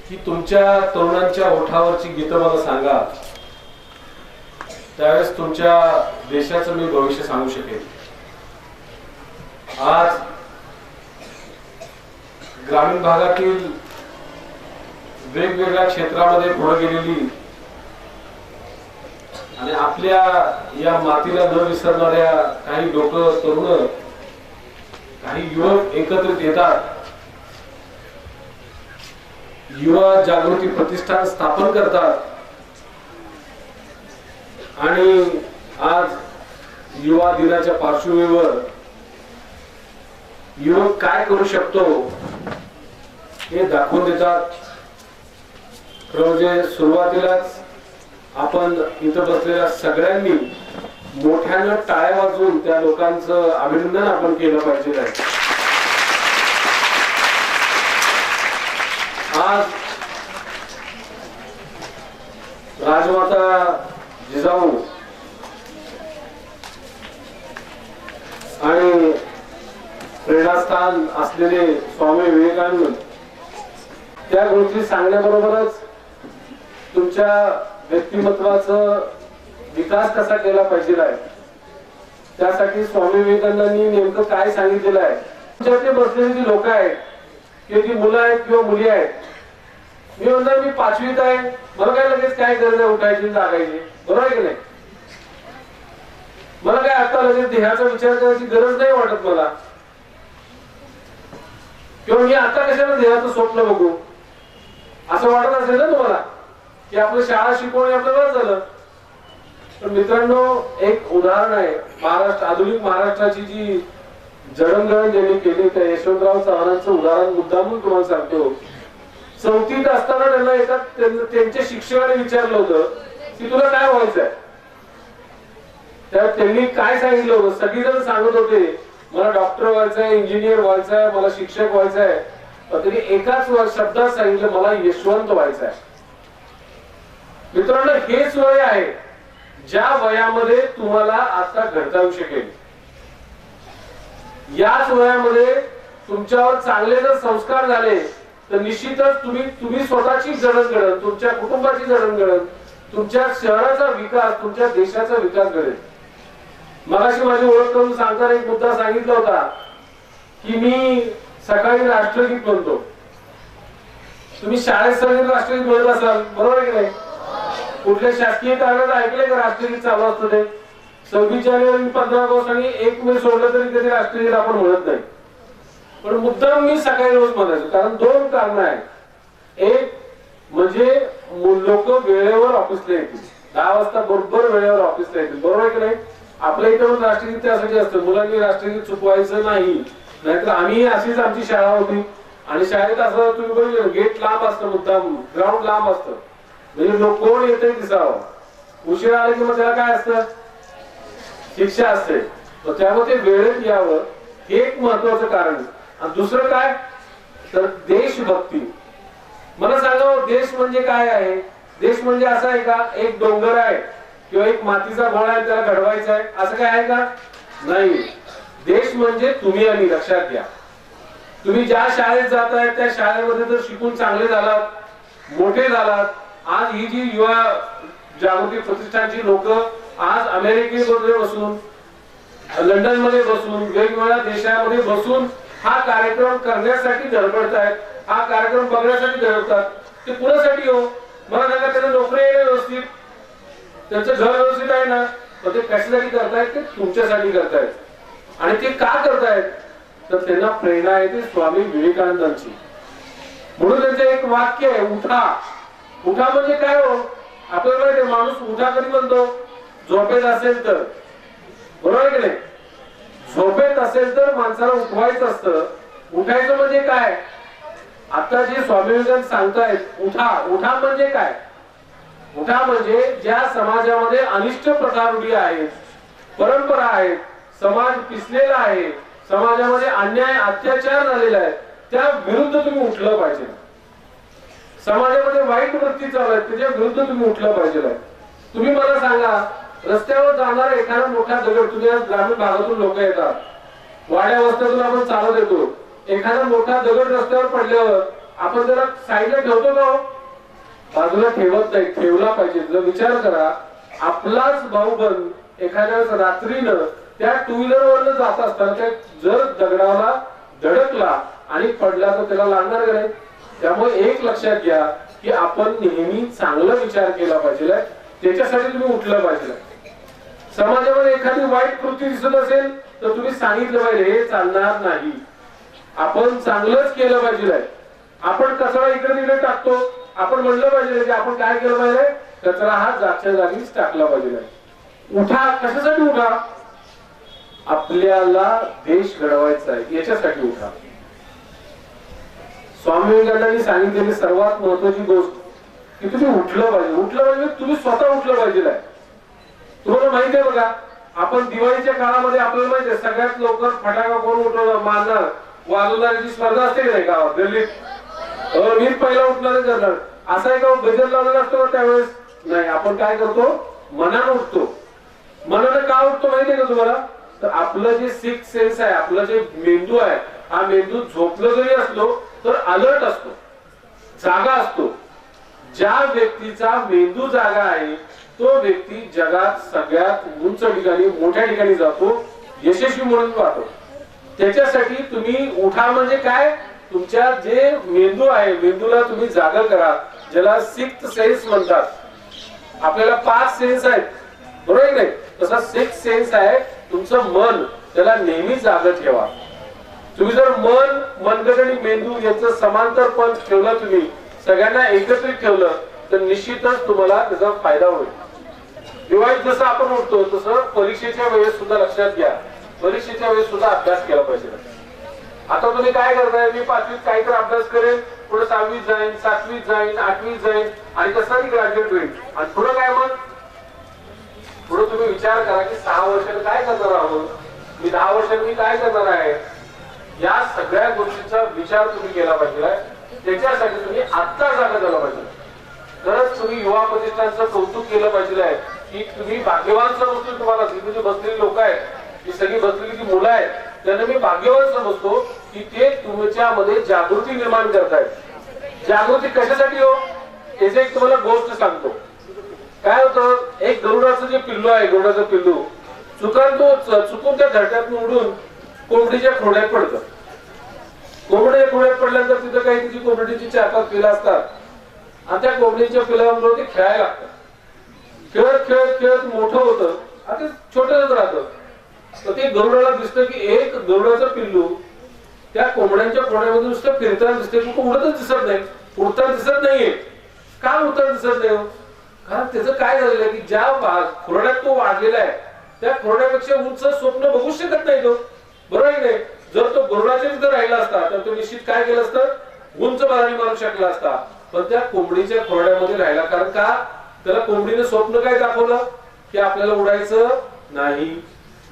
की तुमच्या तरुणांच्या ओठावरची गीतं मला सांगा, त्यावेळेस तुमच्या देशाचं मी भविष्य सांगू शकेन. आज ग्रामीण भागातील वेगवेगळ्या क्षेत्रामध्ये पुढे गेलेली आणि आपल्या या मातीला न विसरणाऱ्या काही लोक, तरुण, काही युवक एकत्रित येतात. युवा जागृती प्रतिष्ठान स्थापन करतात आणि आज युवा दिनाच्या पार्श्वभूमीवर युवक काय करू शकतो हे दाखवून देतात. म्हणजे सुरुवातीलाच आपण इथं बसलेल्या सगळ्यांनी मोठ्यानं टाळ्या वाजवून त्या लोकांचं अभिनंदन आपण केलं पाहिजे. आज राजमाता जिजाऊ आणि प्रेरणास्थान असलेले स्वामी विवेकानंद त्या गोष्टी सांगण्याबरोबरच तुमच्या व्यक्तिमत्वाचा विकास कसा केला पाहिजे आहे त्यासाठी स्वामी विवेकानंदांनी नेमकं काय सांगितलेलं आहे. तुमच्याकडे बसलेली जी लोक आहेत किंवा जी मुलं आहेत किंवा मुली आहेत, मी म्हणणार मी 5वीत आहे, मला काय लगेच काय गरज आहे उठायची जागायची, बरोबर आहे की नाही? मला काय आता लगेच देहाचा विचार करायची गरज नाही वाटत मला, किंवा मी आता कशाला देहाचं स्वप्न बघू असं वाटत असेल ना तुम्हाला की आपलं शाळा शिकवणे आपलं बरं झालं. पण मित्रांनो, एक उदाहरण आहे महाराष्ट्र, आधुनिक महाराष्ट्राची जी जडणघडण ज्यांनी केली त्या यशवंतराव चव्हाणांचं उदाहरण मुद्दामून तुम्हाला सांगतो. 4थीत असताना त्यांना एका त्यांच्या शिक्षकाने विचारलं होतं की तुला काय व्हायचंय. त्यात त्यांनी काय सांगितलं होतं, सगळीजण सांगत होते मला डॉक्टर व्हायचंय, इंजिनियर व्हायचंय, मला शिक्षक व्हायचंय, पण त्यांनी एकाच शब्दात सांगितलं मला यशवंत व्हायचंय. मित्रांनो, हेच वय आहे ज्या वयामध्ये तुम्हाला आता घडता येऊ शकेल. याच वयामध्ये तुमच्यावर चांगले जर संस्कार झाले तर निश्चितच तुम्ही स्वतःची जडणघडण, तुमच्या कुटुंबाची जडणघडण, तुमच्या शहराचा विकास, तुमच्या देशाचा विकास घडेल. मगाशी माझी ओळख करून सांगताना एक मुद्दा सांगितला होता की मी सकाळी राष्ट्रगीत म्हणतो. तुम्ही शाळेत सगळे राष्ट्रगीत म्हणत असाल, बरोबर आहे की नाही? कुठल्या शासकीय कारणात ऐकले का राष्ट्रगीत चालू असतं ते? 26 जानेवारी, 15 ऑगस्ट आणि 1 मे सोडलं तरी कधी राष्ट्रगीत आपण म्हणत नाही. पण मुद्दाम मी सकाळी रोज म्हणायचो, कारण 2 कारण आहेत. एक म्हणजे लोक वेळेवर ऑफिसला येतील, 10 वाजता बरोबर वेळेवर ऑफिसला येतील, बरोबर आहे की नाही? आपल्या इथं राष्ट्रगीत त्यासाठी असतं, मुलांनी राष्ट्रगीत चुकवायचं नाही. नाहीतर आम्ही अशीच आमची शाळा होती आणि शाळेत असं तुम्ही बघितलं गेट लांब असतं, मुद्दाम ग्राउंड लांब असतं, म्हणजे लोक कोण येते दिसावं. उशिरा आले की मग त्याला काय असतं, शिक्षा असते. त्यामुळे ते वेळेत यावं हे एक महत्वाचं कारण. आणि दुसरं काय तर देशभक्ती. मला सांगा, देश म्हणजे काय आहे? देश म्हणजे असं आहे का एक डोंगर आहे किंवा एक मातीचा गोळा आहे त्याला घडवायचा आहे असं काय आहे का? नाही. देश म्हणजे तुम्ही आणि लक्षात घ्या. तुम्ही ज्या शाळेत जाताय त्या शाळेमध्ये जर शिकून चांगले झालात, मोठे झालात, आज ही जी युवा जागृती प्रतिष्ठानची लोक आज अमेरिकेमध्ये बसून, लंडन मध्ये बसून, वेगवेगळ्या देशामध्ये बसून हा कार्यक्रम करण्यासाठी धडपडतायत, हा कार्यक्रम बघण्यासाठी धडपडतात. ते कुणासाठी हो? मला सांगा, त्यांना नोकरी आहे व्यवस्थित, त्यांचं घर व्यवस्थित आहे ना? पण ते कशासाठी करतायत? ते तुमच्यासाठी करतायत. आणि ते का करतायत? तर त्यांना प्रेरणा येते स्वामी विवेकानंदांची. म्हणून त्यांचं एक वाक्य आहे, उठा. उठा म्हणजे काय हो? आपल्याला माहिती आहे, माणूस उठा कधी म्हणतो? झोपेत असेल तर, बरोबर आहे की नाही? झोपेत असेल तर माणसाला उठवायचं असतं. उठायचं म्हणजे काय? आता जे स्वामी विवेकानंद सांगतायत, उठा. उठा म्हणजे काय? उठा म्हणजे ज्या समाजामध्ये अनिष्ट प्रथा रूढी आहेत, परंपरा आहेत, समाज पिसलेला आहे, समाजामध्ये अन्याय अत्याचार झालेला आहे, त्या विरुद्ध तुम्ही उठलं पाहिजे. समाजामध्ये वाईट वृत्ती चालू आहे त्याच्या विरुद्ध तुम्ही उठलं पाहिजे. तुम्ही मला सांगा, रस्त्यावर जाणारा एखादा मोठा दगड, तुम्ही आज ग्रामीण भागातून लोक येतात, वाड्या वस्त्यातून आपण चालत येतो, एखादा मोठा दगड रस्त्यावर पडल्यावर आपण जरा साईडला ठेवतो का? बाजूला ठेवत नाही, ठेवला पाहिजे. जर विचार करा, आपलाच भाऊ बंद एखाद्या रात्रीनं त्या 2 व्हीलर वरनं जात असताना त्या जर दगडाला धडकला आणि पडला तर त्याला लागणार का नाही? त्यामुळे एक लक्षात घ्या की आपण नेहमी चांगला विचार केला पाहिजे, त्याच्यासाठी तुम्ही उठलं पाहिजे. समाजामध्ये एखादी वाईट कृती दिसत असेल तर तुम्ही सांगितलं पाहिजे हे चालणार नाही, आपण चांगलंच केलं पाहिजे. आपण कचरा इकडे तिकडे टाकतो, आपण म्हणलं पाहिजे की आपण काय केलं पाहिजे, कचरा हा जागच्या जागीच टाकला पाहिजे. उठा. कशासाठी उठा? आपल्याला देश घडवायचा आहे याच्यासाठी उठा. स्वामी विवेकानंदांनी सांगितलेली सर्वात महत्वाची गोष्ट की तुम्ही उठलं पाहिजे. उठलं पाहिजे तुम्ही स्वतः उठलं पाहिजे. तुम्हाला माहिती आहे बघा, आपण दिवाळीच्या काळामध्ये आपल्याला माहिती आहे सगळ्यात लवकर फटाका कोण उठवणार, मारणार, वाजवणाऱ्याची स्पर्धा असते की नाही गावात, दिल्लीत? वीर पहिला उठणारे करणार असा आहे का गजर लावलेला असतो त्यावेळेस नाही. आपण काय करतो मनानं उठतो. मनानं का उठतो माहितीये का तुम्हाला? तर आपलं जे सिक्स सेन्स आहे, आपलं जे मेंदू आहे, हा मेंदू झोपलं जरी असलो तर अलर्ट असतो, जागा असतो. ज्या व्यक्तीचा मेंदू जागा आहे तो व्यक्ती जगात सगळ्यात उंच ठिकाणी मोठ्या ठिकाणी जातो, यशस्वी म्हणून पाहतो. त्याच्यासाठी तुम्ही उठा म्हणजे काय? तुमच्या जे मेंदू आहे मेंदूला तुम्ही जागा करा, ज्याला सिक्स्थ सेन्स म्हणतात. आपल्याला 5 सेन्स आहेत बरोबर आहे नाही? तसा 6 सेन्स आहे तुमचं मन, त्याला नेहमी जागा ठेवा. तुम्ही जर मन, मनगट आणि मेंदू याचं समांतर पण ठेवलं, तुम्ही सगळ्यांना एकत्रित ठेवलं तर निश्चितच तुम्हाला त्याचा फायदा होईल. दिवाळीत जसं आपण उठतो तसं परीक्षेच्या वेळेस सुद्धा लक्षात घ्या, परीक्षेच्या वेळेस सुद्धा अभ्यास केला पाहिजे. आता तुम्ही काय करताय? मी 5वीत काहीतरी अभ्यास करेन, पुढे 6वीत जाईन, 7वीत जाईन, 8वीत जाईन आणि कसं ग्रॅज्युएट होईल. आणि पुढे काय मग? पुढे तुम्ही विचार करा की 6 वर्षांनी काय करणार आहोत, मी 10 वर्षांनी काय करणार आहे. या सगळ्या गोष्टींचा विचार तुम्ही केला पाहिजे. त्याच्यासाठी तुम्ही आत्ता जागा झाला पाहिजे. खरंच तुम्ही युवा प्रतिष्ठानचं कौतुक केलं पाहिजे आहे की तुम्ही भाग्यवान समजतो. तुम्हाला तिथे जे बसलेली लोक आहेत, ही सगळी बसलेली जी मुलं आहेत, त्यांना मी भाग्यवान समजतो की ते तुमच्यामध्ये जागृती निर्माण करतायत. जागृती कशासाठी हो? याचं एक तुम्हाला गोष्ट सांगतो. काय होतं, एक गरुडाचं जे पिल्लू आहे, गरुडाचं पिल्लू चुकून त्या घरट्यातून उडून कोंबडीच्या खोड्यात पडतं. कोंबडीच्या खोड्यात पडल्यानंतर तिथं काही तिची कोंबडीची 4-5 पिलं असतात आणि त्या कोंबडीच्या पिलांबरोबर ते खेळायला लागतात. खेळत खेळत खेळत मोठं होतं, आता छोटंच राहतं. तर ते गरुडाला दिसतं की एक गरुडाचं पिल्लू त्या कोंबड्यांच्या खोड्यामध्ये नुसतं फिरताना दिसते, उडतच दिसत नाही, उडताना दिसत नाहीये. का उडताना दिसत नाही? कारण त्याचं काय झालेलं आहे की ज्या खोरड्यात तो वाढलेला आहे त्या खोरड्यापेक्षा उंच स्वप्न बघू शकत नाही तो, बरोबर आहे नाही? जर तो गरुडाच्या तिथं राहिला असता तर तो निश्चित काय केलं असतं, उंच बाराणी मारू शकला असता. पण त्या कोंबडीच्या खोरड्यामध्ये राहिला. कारण का? त्याला कोंबडीने स्वप्न काय दाखवलं की आपल्याला उडायचं नाही,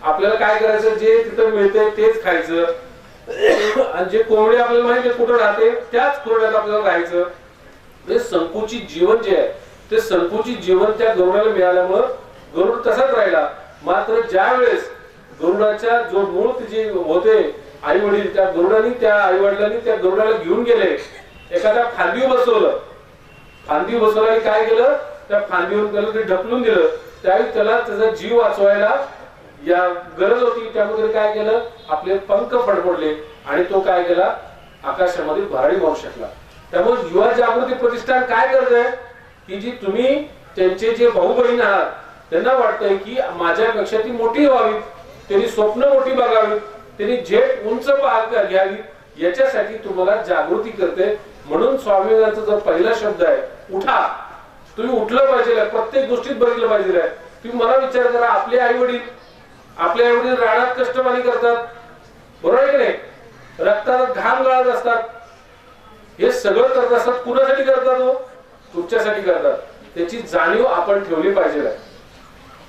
आपल्याला काय करायचं, जे तिथं मिळतंय तेच खायचं. आणि जे कोंबडी आपल्याला माहिती कुठं राहते त्याच खोरड्यात आपल्याला राहायचं. हे संकुचित जीवन जे आहे ते संकुचित जीवन त्या गरुडाला मिळाल्यामुळं गरुड तसाच राहिला. मात्र ज्या वेळेस गरुडाच्या जो मूळ जे होते आई वडील, त्या गरुडाने त्या आई वडिलांनी त्या गरुडाला घेऊन गेले, एखाद्या फांदीवर बसवलं. फांदी बसवल्याने काय केलं, त्या फांदीवर त्याला ते ढकलून दिलं. त्यावेळी त्याला त्याचा जीव वाचवायला या गरज होती, त्यामध्ये काय केलं, आपले पंख फडफडले आणि तो काय केला, आकाशामध्ये भरारी मारू शकला. त्यामुळे युवा जागृती प्रतिष्ठान काय करत आहे की जी तुम्ही त्यांचे जे भाऊ बहीण आहात त्यांना वाटतंय की माझ्यापेक्षा ती मोठी व्हावी, त्यांनी स्वप्न मोठी बघावी, त्यांनी झेप उंच घ्यावी, याच्यासाठी तुम्हाला जागृती करते. म्हणून स्वामी विवेकानंदांचा जो पहिला शब्द आहे उठा, तुम्ही उठलं पाहिजे, प्रत्येक गोष्टीत बघितलं पाहिजे. तुम्ही मला विचार करा, आपले आई वडील रानात कष्टपाणी करतात, बरोबर आहे की नाही? रक्तात घाम गाळत असतात, हे सगळं करत असतात. कुणासाठी करतात हो? तुमच्यासाठी करतात. त्याची जाणीव आपण ठेवली पाहिजे.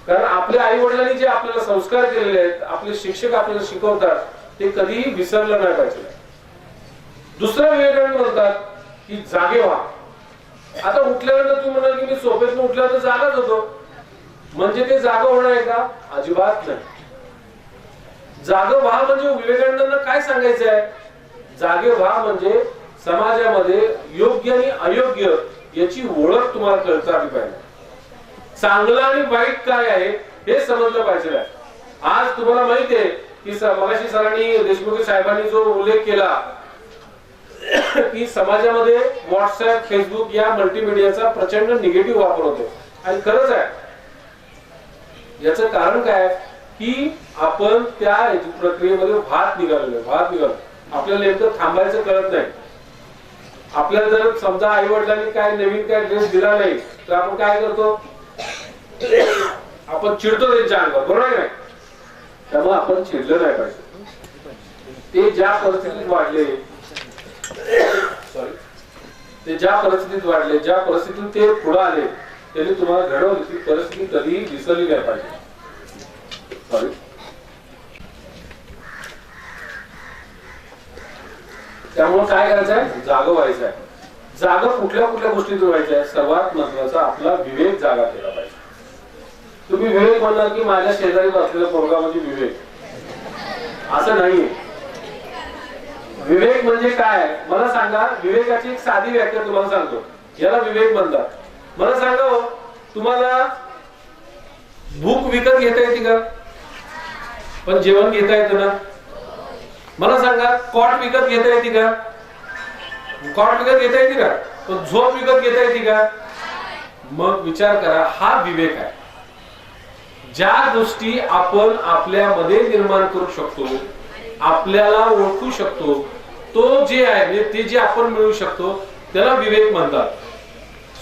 कारण आपल्या आई वडिलांनी जे आपल्याला संस्कार केलेले आहेत, आपले शिक्षक आपल्याला शिकवतात, ते कधीही विसरलं नाही पाहिजे. दुसरं विवेकानंद म्हणतात की जागे व्हा. आता उठल्यानंतर तुम्ही म्हणाल की मी सोबत उठल्यानंतर जागाच होतो, म्हणजे ते जागा होणार आहे का? अजिबात नाही. जाग व्हा म्हणजे विवेकानंदांना काय सांगायचं आहे? जागे व्हा म्हणजे समाजामध्ये योग्य आणि अयोग्य याची ओळख तुम्हाला कळता आली पाहिजे. चांगलं आणि वाईट काय आहे हे समजलं पाहिजे. आज तुम्हाला माहिती आहे की मगाशी सरांनी, देशमुख साहेबांनी जो उल्लेख केला की समाजामध्ये व्हॉट्सअप, फेसबुक या मल्टीमीडियाचा प्रचंड निगेटिव्ह वापर होतो. आणि खरंच आहे. याचं कारण काय की आपण त्या प्रक्रियेमध्ये भात निघालो. आपल्याला नेमकं थांबायचं कळत नाही. आपल्याला जर समजा आई वडिलांनी काय नवीन काय ड्रेस दिला नाही तर आपण काय करतो, आपण चिडतो त्यांच्या अंगावर, बरोबर आहे. त्यामुळे आपण चिडलं नाही पाहिजे. ते ज्या परिस्थितीत वाढले, ज्या परिस्थितीतून ते पुढे आले, त्यांनी तुम्हाला घडवली. ती परिस्थिती कधीही विसरली नाही पाहिजे. त्यामुळे काय करायचं आहे, जागं व्हायचं आहे. जागा कुठल्या कुठल्या गोष्टीतून व्हायच्या आहे? सर्वात महत्वाचा आपला विवेक जागा केला पाहिजे. तुम्ही विवेक म्हणणार की माझ्या शेजारी बसलेला पोरगा म्हणजे विवेक, असं नाहीये. विवेक म्हणजे काय मला सांगा. विवेकाची एक साधी व्याख्या तुम्हाला सांगतो, याला विवेक म्हणतात. मला सांगा हो, तुम्हाला भूक विकत घेता येते का? पण जेवण घेता येतं ना. मला सांगा कॉट विकत घेता येते का? कॉट विकत घेता येते का? पण झोप विकत घेता येते का? मग विचार करा, हा विवेक आहे. ज्या गोष्टी आपण आपल्यामध्ये निर्माण करू शकतो, आपल्याला ओळखू शकतो, तो जे आहे ते जे आपण मिळवू शकतो त्याला विवेक म्हणतात.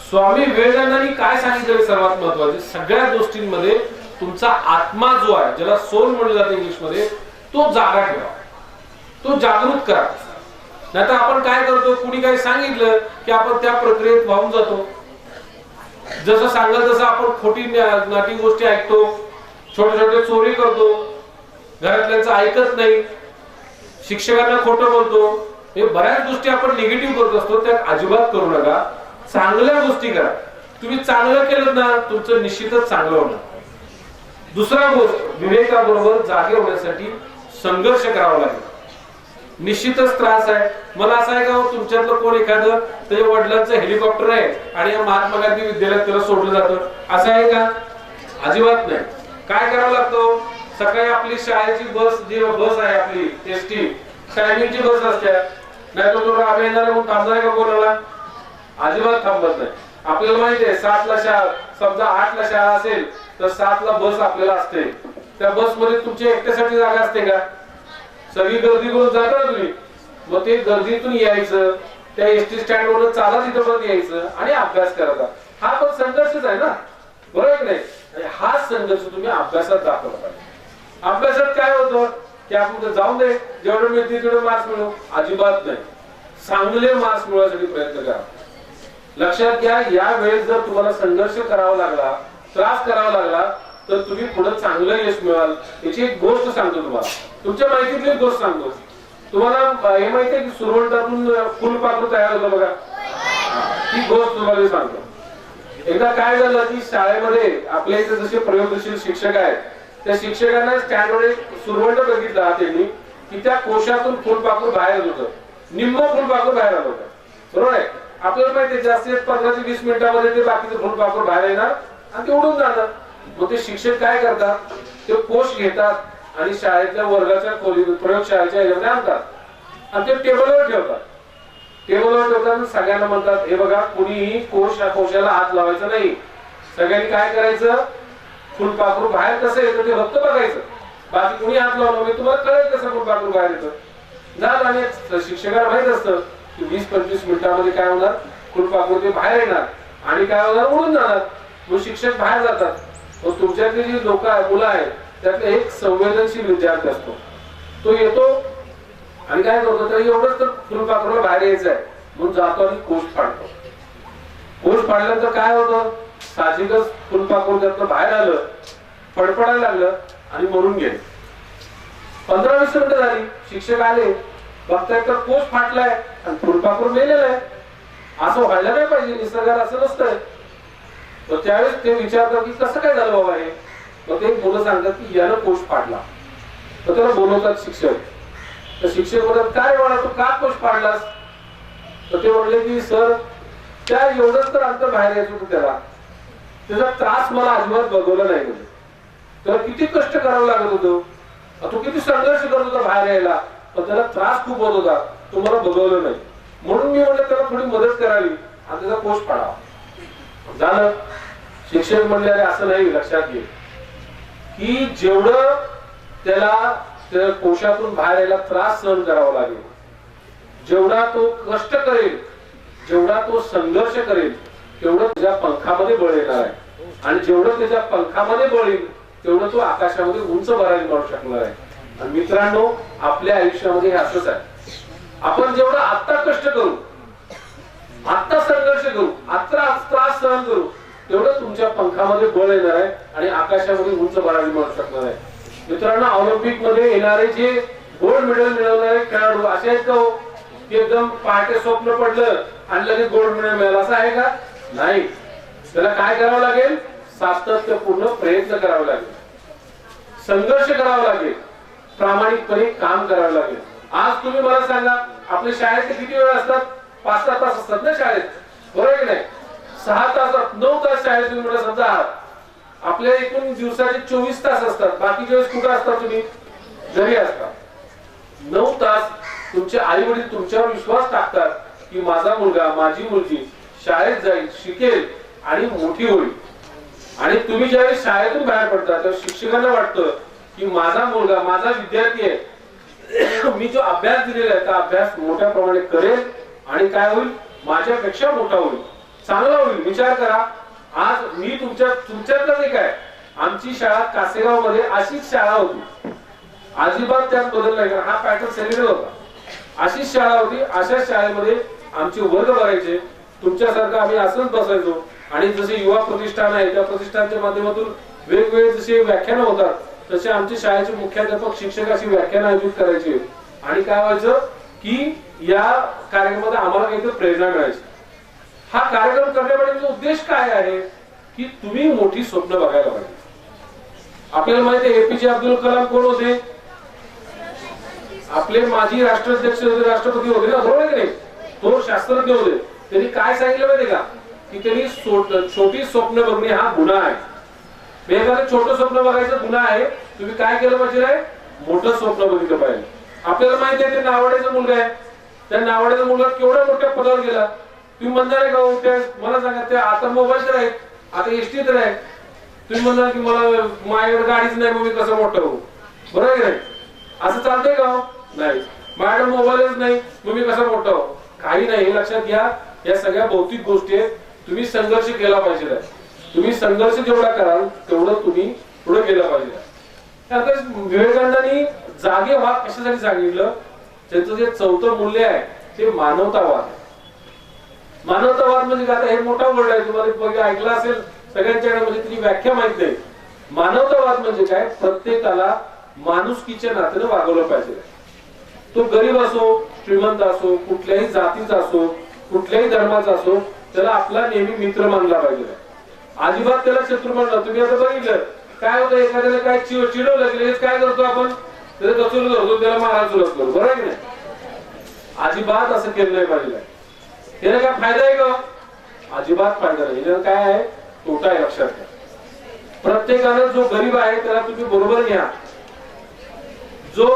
स्वामी विवेकानंदांनी काय सांगितलं सर्वात महत्वाचे, सगळ्या गोष्टींमध्ये तुमचा आत्मा जो आहे, ज्याला सोल म्हणलं जातं इंग्लिश मध्ये, तो जागा ठेवा, तो जागृत करा. नाहीतर आपण काय करतो, कुणी काही सांगितलं की आपण त्या प्रक्रियेत वाहून जातो. जसं सांगल तसं आपण खोटी नाटी गोष्टी ऐकतो, छोटे छोटे चोरी करतो, घरातल्यांचं ऐकत नाही, शिक्षकांना खोटं बोलतो. हे बऱ्याच गोष्टी आपण निगेटिव्ह करत असतो, त्या अजिबात करू नका. चांगल्या गोष्टी करा. तुम्ही चांगलं केलं ना, तुमचं निश्चितच चांगलं होणार. दुसरा गोष्ट, विवेकाबरोबर जागे होण्यासाठी संघर्ष करावा लागेल. निश्चितच त्रास आहे. मला असं आहे का, तुमच्यातलं कोण एखादं त्याच्या वडिलांचं हेलिकॉप्टर आहे आणि या महात्मा गांधी विद्यालयात त्याला सोडलं जातं, असं आहे का? अजिबात नाही. काय करावं लागतं, सकाळी आपली शाळेची बस, जी बस आहे आपली एसटी टायमिंगची बस असते, नाही तो आम्ही येणार म्हणून थांबणार का कोणाला? अजिबात थांबत नाही. आपल्याला माहिती आहे 7 ला शाळा, समजा 8 ला शाळा असेल तर 7 ला बस आपल्याला असते. त्या बस मध्ये तुमच्या एकट्यासाठी जागा असते का? सगळी गर्दी करून जाता तुम्ही. मग ते गर्दीतून यायचं, त्या एसटी स्टँड वरून चालत इथं परत यायचं आणि अभ्यास करायचा. हा पण संघर्षच आहे ना, बरोबर नाही? हा संघर्ष तुम्ही अभ्यासात दाखवला पाहिजे. अभ्यासात काय होतं की आपण जाऊन दे, जेवढं मिळते तेवढं मार्क्स मिळव, अजिबात नाही. चांगले मार्क्स मिळवण्यासाठी प्रयत्न करा. लक्षात घ्या, या वेळेस जर तुम्हाला संघर्ष करावा लागला, त्रास करावा लागला, तर तुम्ही पुढे चांगलं यश मिळाल. याची एक गोष्ट सांगतो तुम्हाला, तुमच्या माहितीतली एक गोष्ट सांगतो तुम्हाला. हे माहिती आहे की सुरवंटातून फुलपाखरू तयार होतं बघा, ती गोष्ट तुम्हाला सांगतो. एकदा काय झालं की शाळेमध्ये आपल्या इथे जसे प्रयोगशील शिक्षक आहेत, त्या शिक्षकांना स्टँडवर एक सुरवंट बघितला त्यांनी की त्या कोशातून फुलपाखरू बाहेर येत होतं. निम्म फुलपाखरू बाहेर आलं होतं, बरोबर आहे? आपल्याला माहिती जास्तीत 15 ते 20 मिनिटांमध्ये ते बाकीचं फुलपाखरू बाहेर येणार आणि ते उडून जाणार. मग ते शिक्षक काय करतात, ते कोश घेतात आणि शाळेतल्या वर्गाच्या खोली प्रयोगशाळेच्या ह्याच्यामध्ये आणतात आणि ते टेबलवर ठेवतात. टेबलवर ठेवतात सगळ्यांना म्हणतात, हे बघा कुणीही कोशाला हात लावायचा नाही. सगळ्यांनी काय करायचं, फुलपाखरू बाहेर कसं येतं ते फक्त बघायचं, बाकी कुणी हात लावलं नाही. तुम्हाला कळेल कसं फुलपाखरू बाहेर येतं. झालं. आणि शिक्षकाला माहित असतं की 20-25 मिनिटांमध्ये काय होणार, फुलपाखरू ते बाहेर येणार आणि काय होणार, उडून जाणार. मग शिक्षक बाहेर जातात. मग तुमच्यातली जी लोक मुलं आहेत त्यातले एक संवेदनशील विद्यार्थी असतो, तो येतो आणि काय करतो, तर एवढंच तर फुलपाखरूला बाहेर यायचं आहे म्हणून जातो आणि कोश फाडतो. कोश फाडल्यानंतर काय होतं, साहजिकच फुलपाखरू त्यातलं बाहेर आलं, फडफडायला लागलं आणि मरून गेले. 15-20 मिनिटं झाली, शिक्षक आले, बघताय तर कोश फाटलाय आणि फुलपाखरू मेलेलं आहे. असं व्हायला नाही पाहिजे, निसर्गात असं नसतंय. तर त्यावेळेस ते विचारतात की कसं काय झालं बाबा हे. मग ते मुलं सांगतात की यानं कोश फाडला. तर त्याला बोलवतात शिक्षक. तर शिक्षक म्हणतात, काय म्हणा तू का कोश फाडलास? तर ते म्हणले की सर, त्या एवढंच तर अंतर बाहेर यायचं होतं त्याला, त्याचा त्रास मला अजिबात बघवला नाही. म्हणजे त्याला किती कष्ट करावं लागत होतं, तो किती संघर्ष करत होता बाहेर यायला, पण त्याला त्रास खूप होत होता, तुम्हाला बघवलं नाही. म्हणून मी म्हणलं त्याला थोडी मदत करावी आणि त्याचा कोश फाडावा. झालं. शिक्षक म्हणले, अरे असं नाही, लक्षात घे की जेवढं त्याला त्या कोशातून बाहेर यायला त्रास सहन करावा लागेल, जेवढा तो कष्ट करेल, जेवढा तो संघर्ष करेल, तेवढं त्याच्या पंखामध्ये बळ येणार आहे. आणि जेवढं त्याच्या पंखामध्ये बळ येईल तेवढं तो आकाशामध्ये उंच भरायला मारू शकणार आहे. आणि मित्रांनो, आपल्या आयुष्यामध्ये हे असंच आहे. आपण जेवढं आत्ता कष्ट करू, आत्ता संघर्ष करू, आत्ता त्रास सहन करू, तेवढं तुमच्या पंखामध्ये बळ येणार आहे आणि आकाशामध्ये उंच भरायला मारू शकणार आहे. मित्रांनो, ऑलिम्पिक मध्ये येणारे जे गोल्ड मेडल मिळवणारे खेळाडू असे आहेत का हो, की एकदम पहाटे स्वप्न पडलं आणि लगेच गोल्ड मेडल मिळेल असं आहे का? नाही. त्याला काय करावं लागेल? सातत्यपूर्ण प्रयत्न करावे लागेल, संघर्ष करावा लागेल, प्रामाणिकपणे काम करावं लागेल. आज तुम्ही मला सांगा, आपल्या शाळेत किती वेळ असतात? 5-6 तास असतात ना शाळेत, बरोबर की नाही? 6 तास 9 तास शाळेत तुम्ही मला समजा आपल्या एकूण दिवसाचे 24 तास असतात. बाकीच्या वेळेस कुठे असतात? तुम्ही घरी असतात. 9 तास तुमचे आई वडील तुमच्यावर विश्वास टाकतात की माझा मुलगा माझी मुलगी शाळेत जाईल, शिकेल आणि मोठी होईल. आणि तुम्ही ज्यावेळी शाळेतून बाहेर पडता तेव्हा शिक्षकांना वाटतं की माझा मुलगा माझा विद्यार्थी आहे, मी जो अभ्यास दिलेला आहे त्या अभ्यास मोठ्या प्रमाणे करेल आणि काय होईल? माझ्यापेक्षा मोठा होईल, चांगला होईल. विचार करा, आज मी तुमच्यातलं एक आहे. आमची शाळा कासेगाव मध्ये अशीच शाळा होती, अजिबात त्यात बदल नाही, हा पॅटर्न सेलिब्रेट होता. अशीच शाळा होती. अशा शाळेमध्ये आमचे वर्ग भरायचे, तुमच्यासारखं आम्ही असंच बसायचो. आणि जसे युवा प्रतिष्ठान आहे त्या प्रतिष्ठानच्या माध्यमातून वेगवेगळे जसे व्याख्यान होतात तसे आमचे शाळेचे मुख्याध्यापक शिक्षक अशी व्याख्यान आयोजित करायचे. आणि काय व्हायचं की या कार्यक्रमात आम्हाला काहीतरी प्रेरणा मिळायची. हा कार्यक्रम करण्यापाठीचा उद्देश काय आहे की तुम्ही मोठी स्वप्न बघायला पाहिजे. आपल्याला माहिती आहे एपीजे अब्दुल कलाम कोण होते? आपले माजी राष्ट्राध्यक्ष होते, राष्ट्रपती होते ना, बरोबर की नाही? तो शास्त्रज्ञ होते. त्यांनी काय सांगितलं माहितीये का की त्यांनी छोटी स्वप्न बघणे हा गुन्हा आहे. वेगाने छोटं स्वप्न बघायचं गुन्हा आहे. तुम्ही काय केलं पाहिजे? मोठं स्वप्न बघितलं पाहिजे. आपल्याला माहिती आहे ते नावाड्याचा मुलगा आहे. त्या नावाड्याचा मुलगा केवढ्या मोठ्या पदावर गेला. तुम्ही म्हणणार आहे का मला सांगा, ते आता मोबाईल तर आहेत, आता एसटी तर आहे. तुम्ही म्हणणार की मला माझ्याकडे गाडीच नाही मग मी कसं मोठं होऊ? बरोबर की नाही? असं चालतंय का? नाही. माझ्याकडे मोबाईलच नाही मग मी कसं मोठं होऊ? काही नाही. हे लक्षात घ्या, या सगळ्या भौतिक गोष्टी आहेत. तुम्ही संघर्ष केला पाहिजे. तुम्ही संघर्ष जेवढा कराल तेवढं तुम्ही पुढे गेला पाहिजे. आता विवेकानंदांनी जागे व्हा कशासाठी सांगितलं? त्याचं जे 4थं मूल्य आहे ते मानवतावाद. मानवतावाद म्हणजे आता हे मोठा वर्ड आहे, तुम्हाला ऐकला असेल सगळ्यांच्याकडे, म्हणजे त्याची व्याख्या माहित नाही. मानवतावाद म्हणजे काय? प्रत्येकाला माणुसकीच्या नात्याने वागवलं पाहिजे. तो गरीब असो, श्रीमंत असो, कुठल्याही जातीचा असो, कुठल्याही धर्माचा असो, त्याला आपला नेहमी मित्र मानला पाहिजे. अजिबात त्याला शत्रू मानला. तुम्ही आता बघितलं काय होतं, एखाद्याला काय चिडवलं की काय करतो आपण? त्याला गचून धरतो, त्याला मारायला सुरुवात करतो, बरोबर की नाही? अजिबात असं केलं नाही पाहिजे. त्याला काय फायदा आहे का? अजिबात फायदा नाही. त्याला काय आहे? तोटा आहे. लक्षात घ्या. प्रत्येकानं जो गरीब आहे त्याला तुम्ही बरोबर घ्या. जो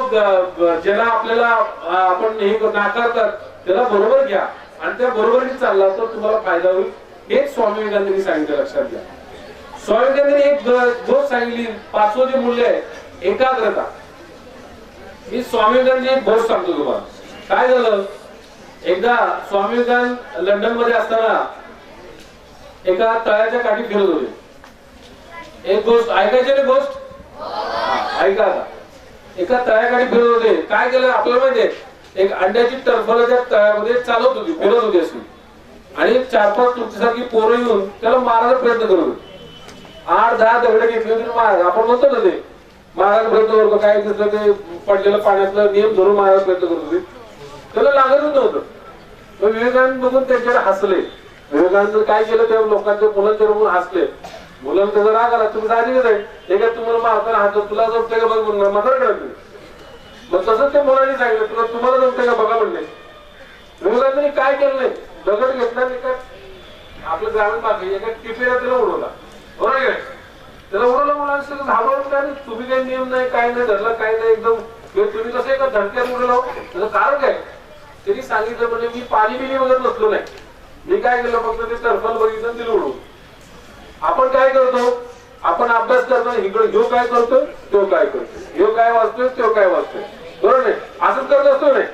ज्याला आपल्याला आपण हे नाकारतात त्याला बरोबर घ्या आणि त्या बरोबरीने चालला तर तुम्हाला फायदा होईल. हेच स्वामी विवेकानंदांनी सांगितलं. लक्षात घ्या. स्वामी विवेकानंदांनी एक गोष्ट सांगितली, 5वं जे मूल्य आहे एकाग्रता. मी स्वामी विवेकानंदांची एक गोष्ट सांगतो तुम्हाला. काय झालं, एकदा स्वामी विवेकानंद लंडन मध्ये असताना एका तळ्याच्या काठी फिरत होते. एक गोष्ट ऐकायची ना, गोष्ट ऐका. एका तळ्याकाठी फिरत होते. काय केलं आपल्याला माहितीये? एक अंड्याची टरफल त्या तळ्यामध्ये चालवत होती, फिरत होती अशी. आणि 4-5 तुमच्यासारखी पोरं येऊन त्याला मारायचा प्रयत्न करत होते. 8-10 दगड घेतले होते मारायला. आपण म्हणतो ना ते मारायला प्रयत्न करतो, काय दिसलं ते पडलेलं पाण्यातलं नियम धरून मारायला प्रयत्न करत होते. त्याला लागतच नव्हतं. विवेकानंद बघून त्यांच्याकडे हसले. विवेकानंद काय केलं, त्या लोकांच्या मुलांच्या बघून हसले. मुलांना त्याचा राग आला. तुम्ही साहजिकच आहे, हे काय तुम्हाला मारताना हात तुला जमतंय का बघ म्हणून मदत करत नाही. मग तसंच त्या मुलांनी सांगितलं तुम्हाला जमतंय का बघा म्हणले. विवेकानंदांनी काय केलं नाही, दगड घेतला एका आपल्या ग्रामीण भाग एका टिपेला त्याला उडवला. बरोबर आहे? त्याला उडवलं. मुलांनी सगळं घाबरवून काय नाही, तुम्ही काही नियम नाही, काय नाही धरला, काय नाही, एकदम तुम्ही कसं एका धडक्यात उडलं. त्याचं कारण काय? त्यांनी सांगितलं म्हणजे मी पाणी बिणी वगैरे नसलो नाही. मी काय केलं, फक्त ते टर्फल बघितलं दिलं उडवून. आपण काय करतो, आपण अभ्यास करतो, इकडे ह्यो काय करतो, तो काय करतो, ह्यो काय वाचतोय, तो काय वाचतोय, बरोबर नाही? असंच करत असतो नाही.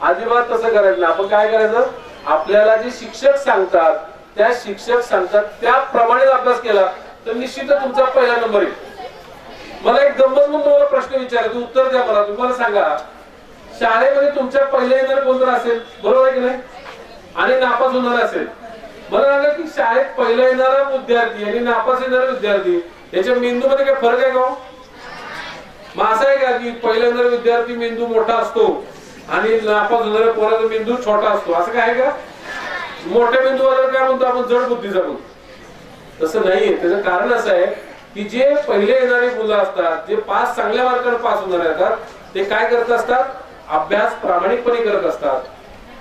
अजिबात तसं करायचं नाही. आपण काय करायचं, आपल्याला जे शिक्षक सांगतात त्या शिक्षक सांगतात त्याप्रमाणे अभ्यास केला तर निश्चितच तुमचा पहिला नंबर येईल. मला एक गंमत म्हणून तुम्हाला प्रश्न विचारायचा, उत्तर द्या मला. तुम्हाला सांगा, शाळेमध्ये तुमच्या पहिल्या येणार कोणतं असेल, बरोबर आहे की नाही? आणि नापास होणार असेल. मला सांगा की शाळेत पहिला येणारा विद्यार्थी आणि नापास येणारा विद्यार्थी याच्या मेंदूमध्ये काय फरक आहे का? मग असं आहे का की पहिला येणारा विद्यार्थी मेंदू मोठा असतो आणि नापास होणाऱ्या पोराचा मेंदू छोटा असतो, असं काय आहे का? मोठ्या बिंदूवर काय म्हणतो आपण, जड बुद्धीचा म्हणतो. तसं नाहीये. त्याचं कारण असं आहे की जे पहिले येणारी मुलं असतात, जे पास चांगल्या मार्काने पास होणारे असतात, ते काय करत असतात, अभ्यास प्रामाणिकपणे करत असतात,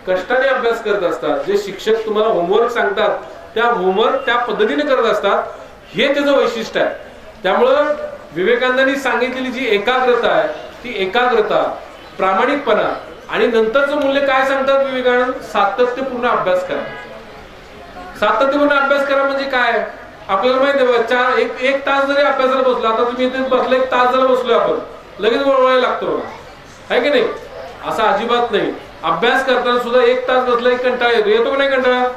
कष्टाने अभ्यास करत असतात. जे शिक्षक तुम्हाला होमवर्क सांगतात त्या होमवर्क त्या पद्धतीने करत असतात. हे त्याचं वैशिष्ट्य आहे. त्यामुळं विवेकानंदांनी सांगितलेली जी एकाग्रता आहे, ती एकाग्रता, प्रामाणिकपणा आणि नंतरचं मूल्य काय सांगतात विवेकानंद, सातत्यपूर्ण अभ्यास करा. सातत्यपूर्ण अभ्यास करा म्हणजे काय, आपल्याला माहिती आहे एक तास जरी अभ्यासाला बसलो, आता तुम्ही इथे बसले, एक तास जरी बसलोय आपण, लगेच वळवायला लागतो बघा, आहे की नाही? असं अजिबात नाही. अभ्यास करताना सुद्धा एक तास बसला की कंटाळा येतो का नाही कंटाळा?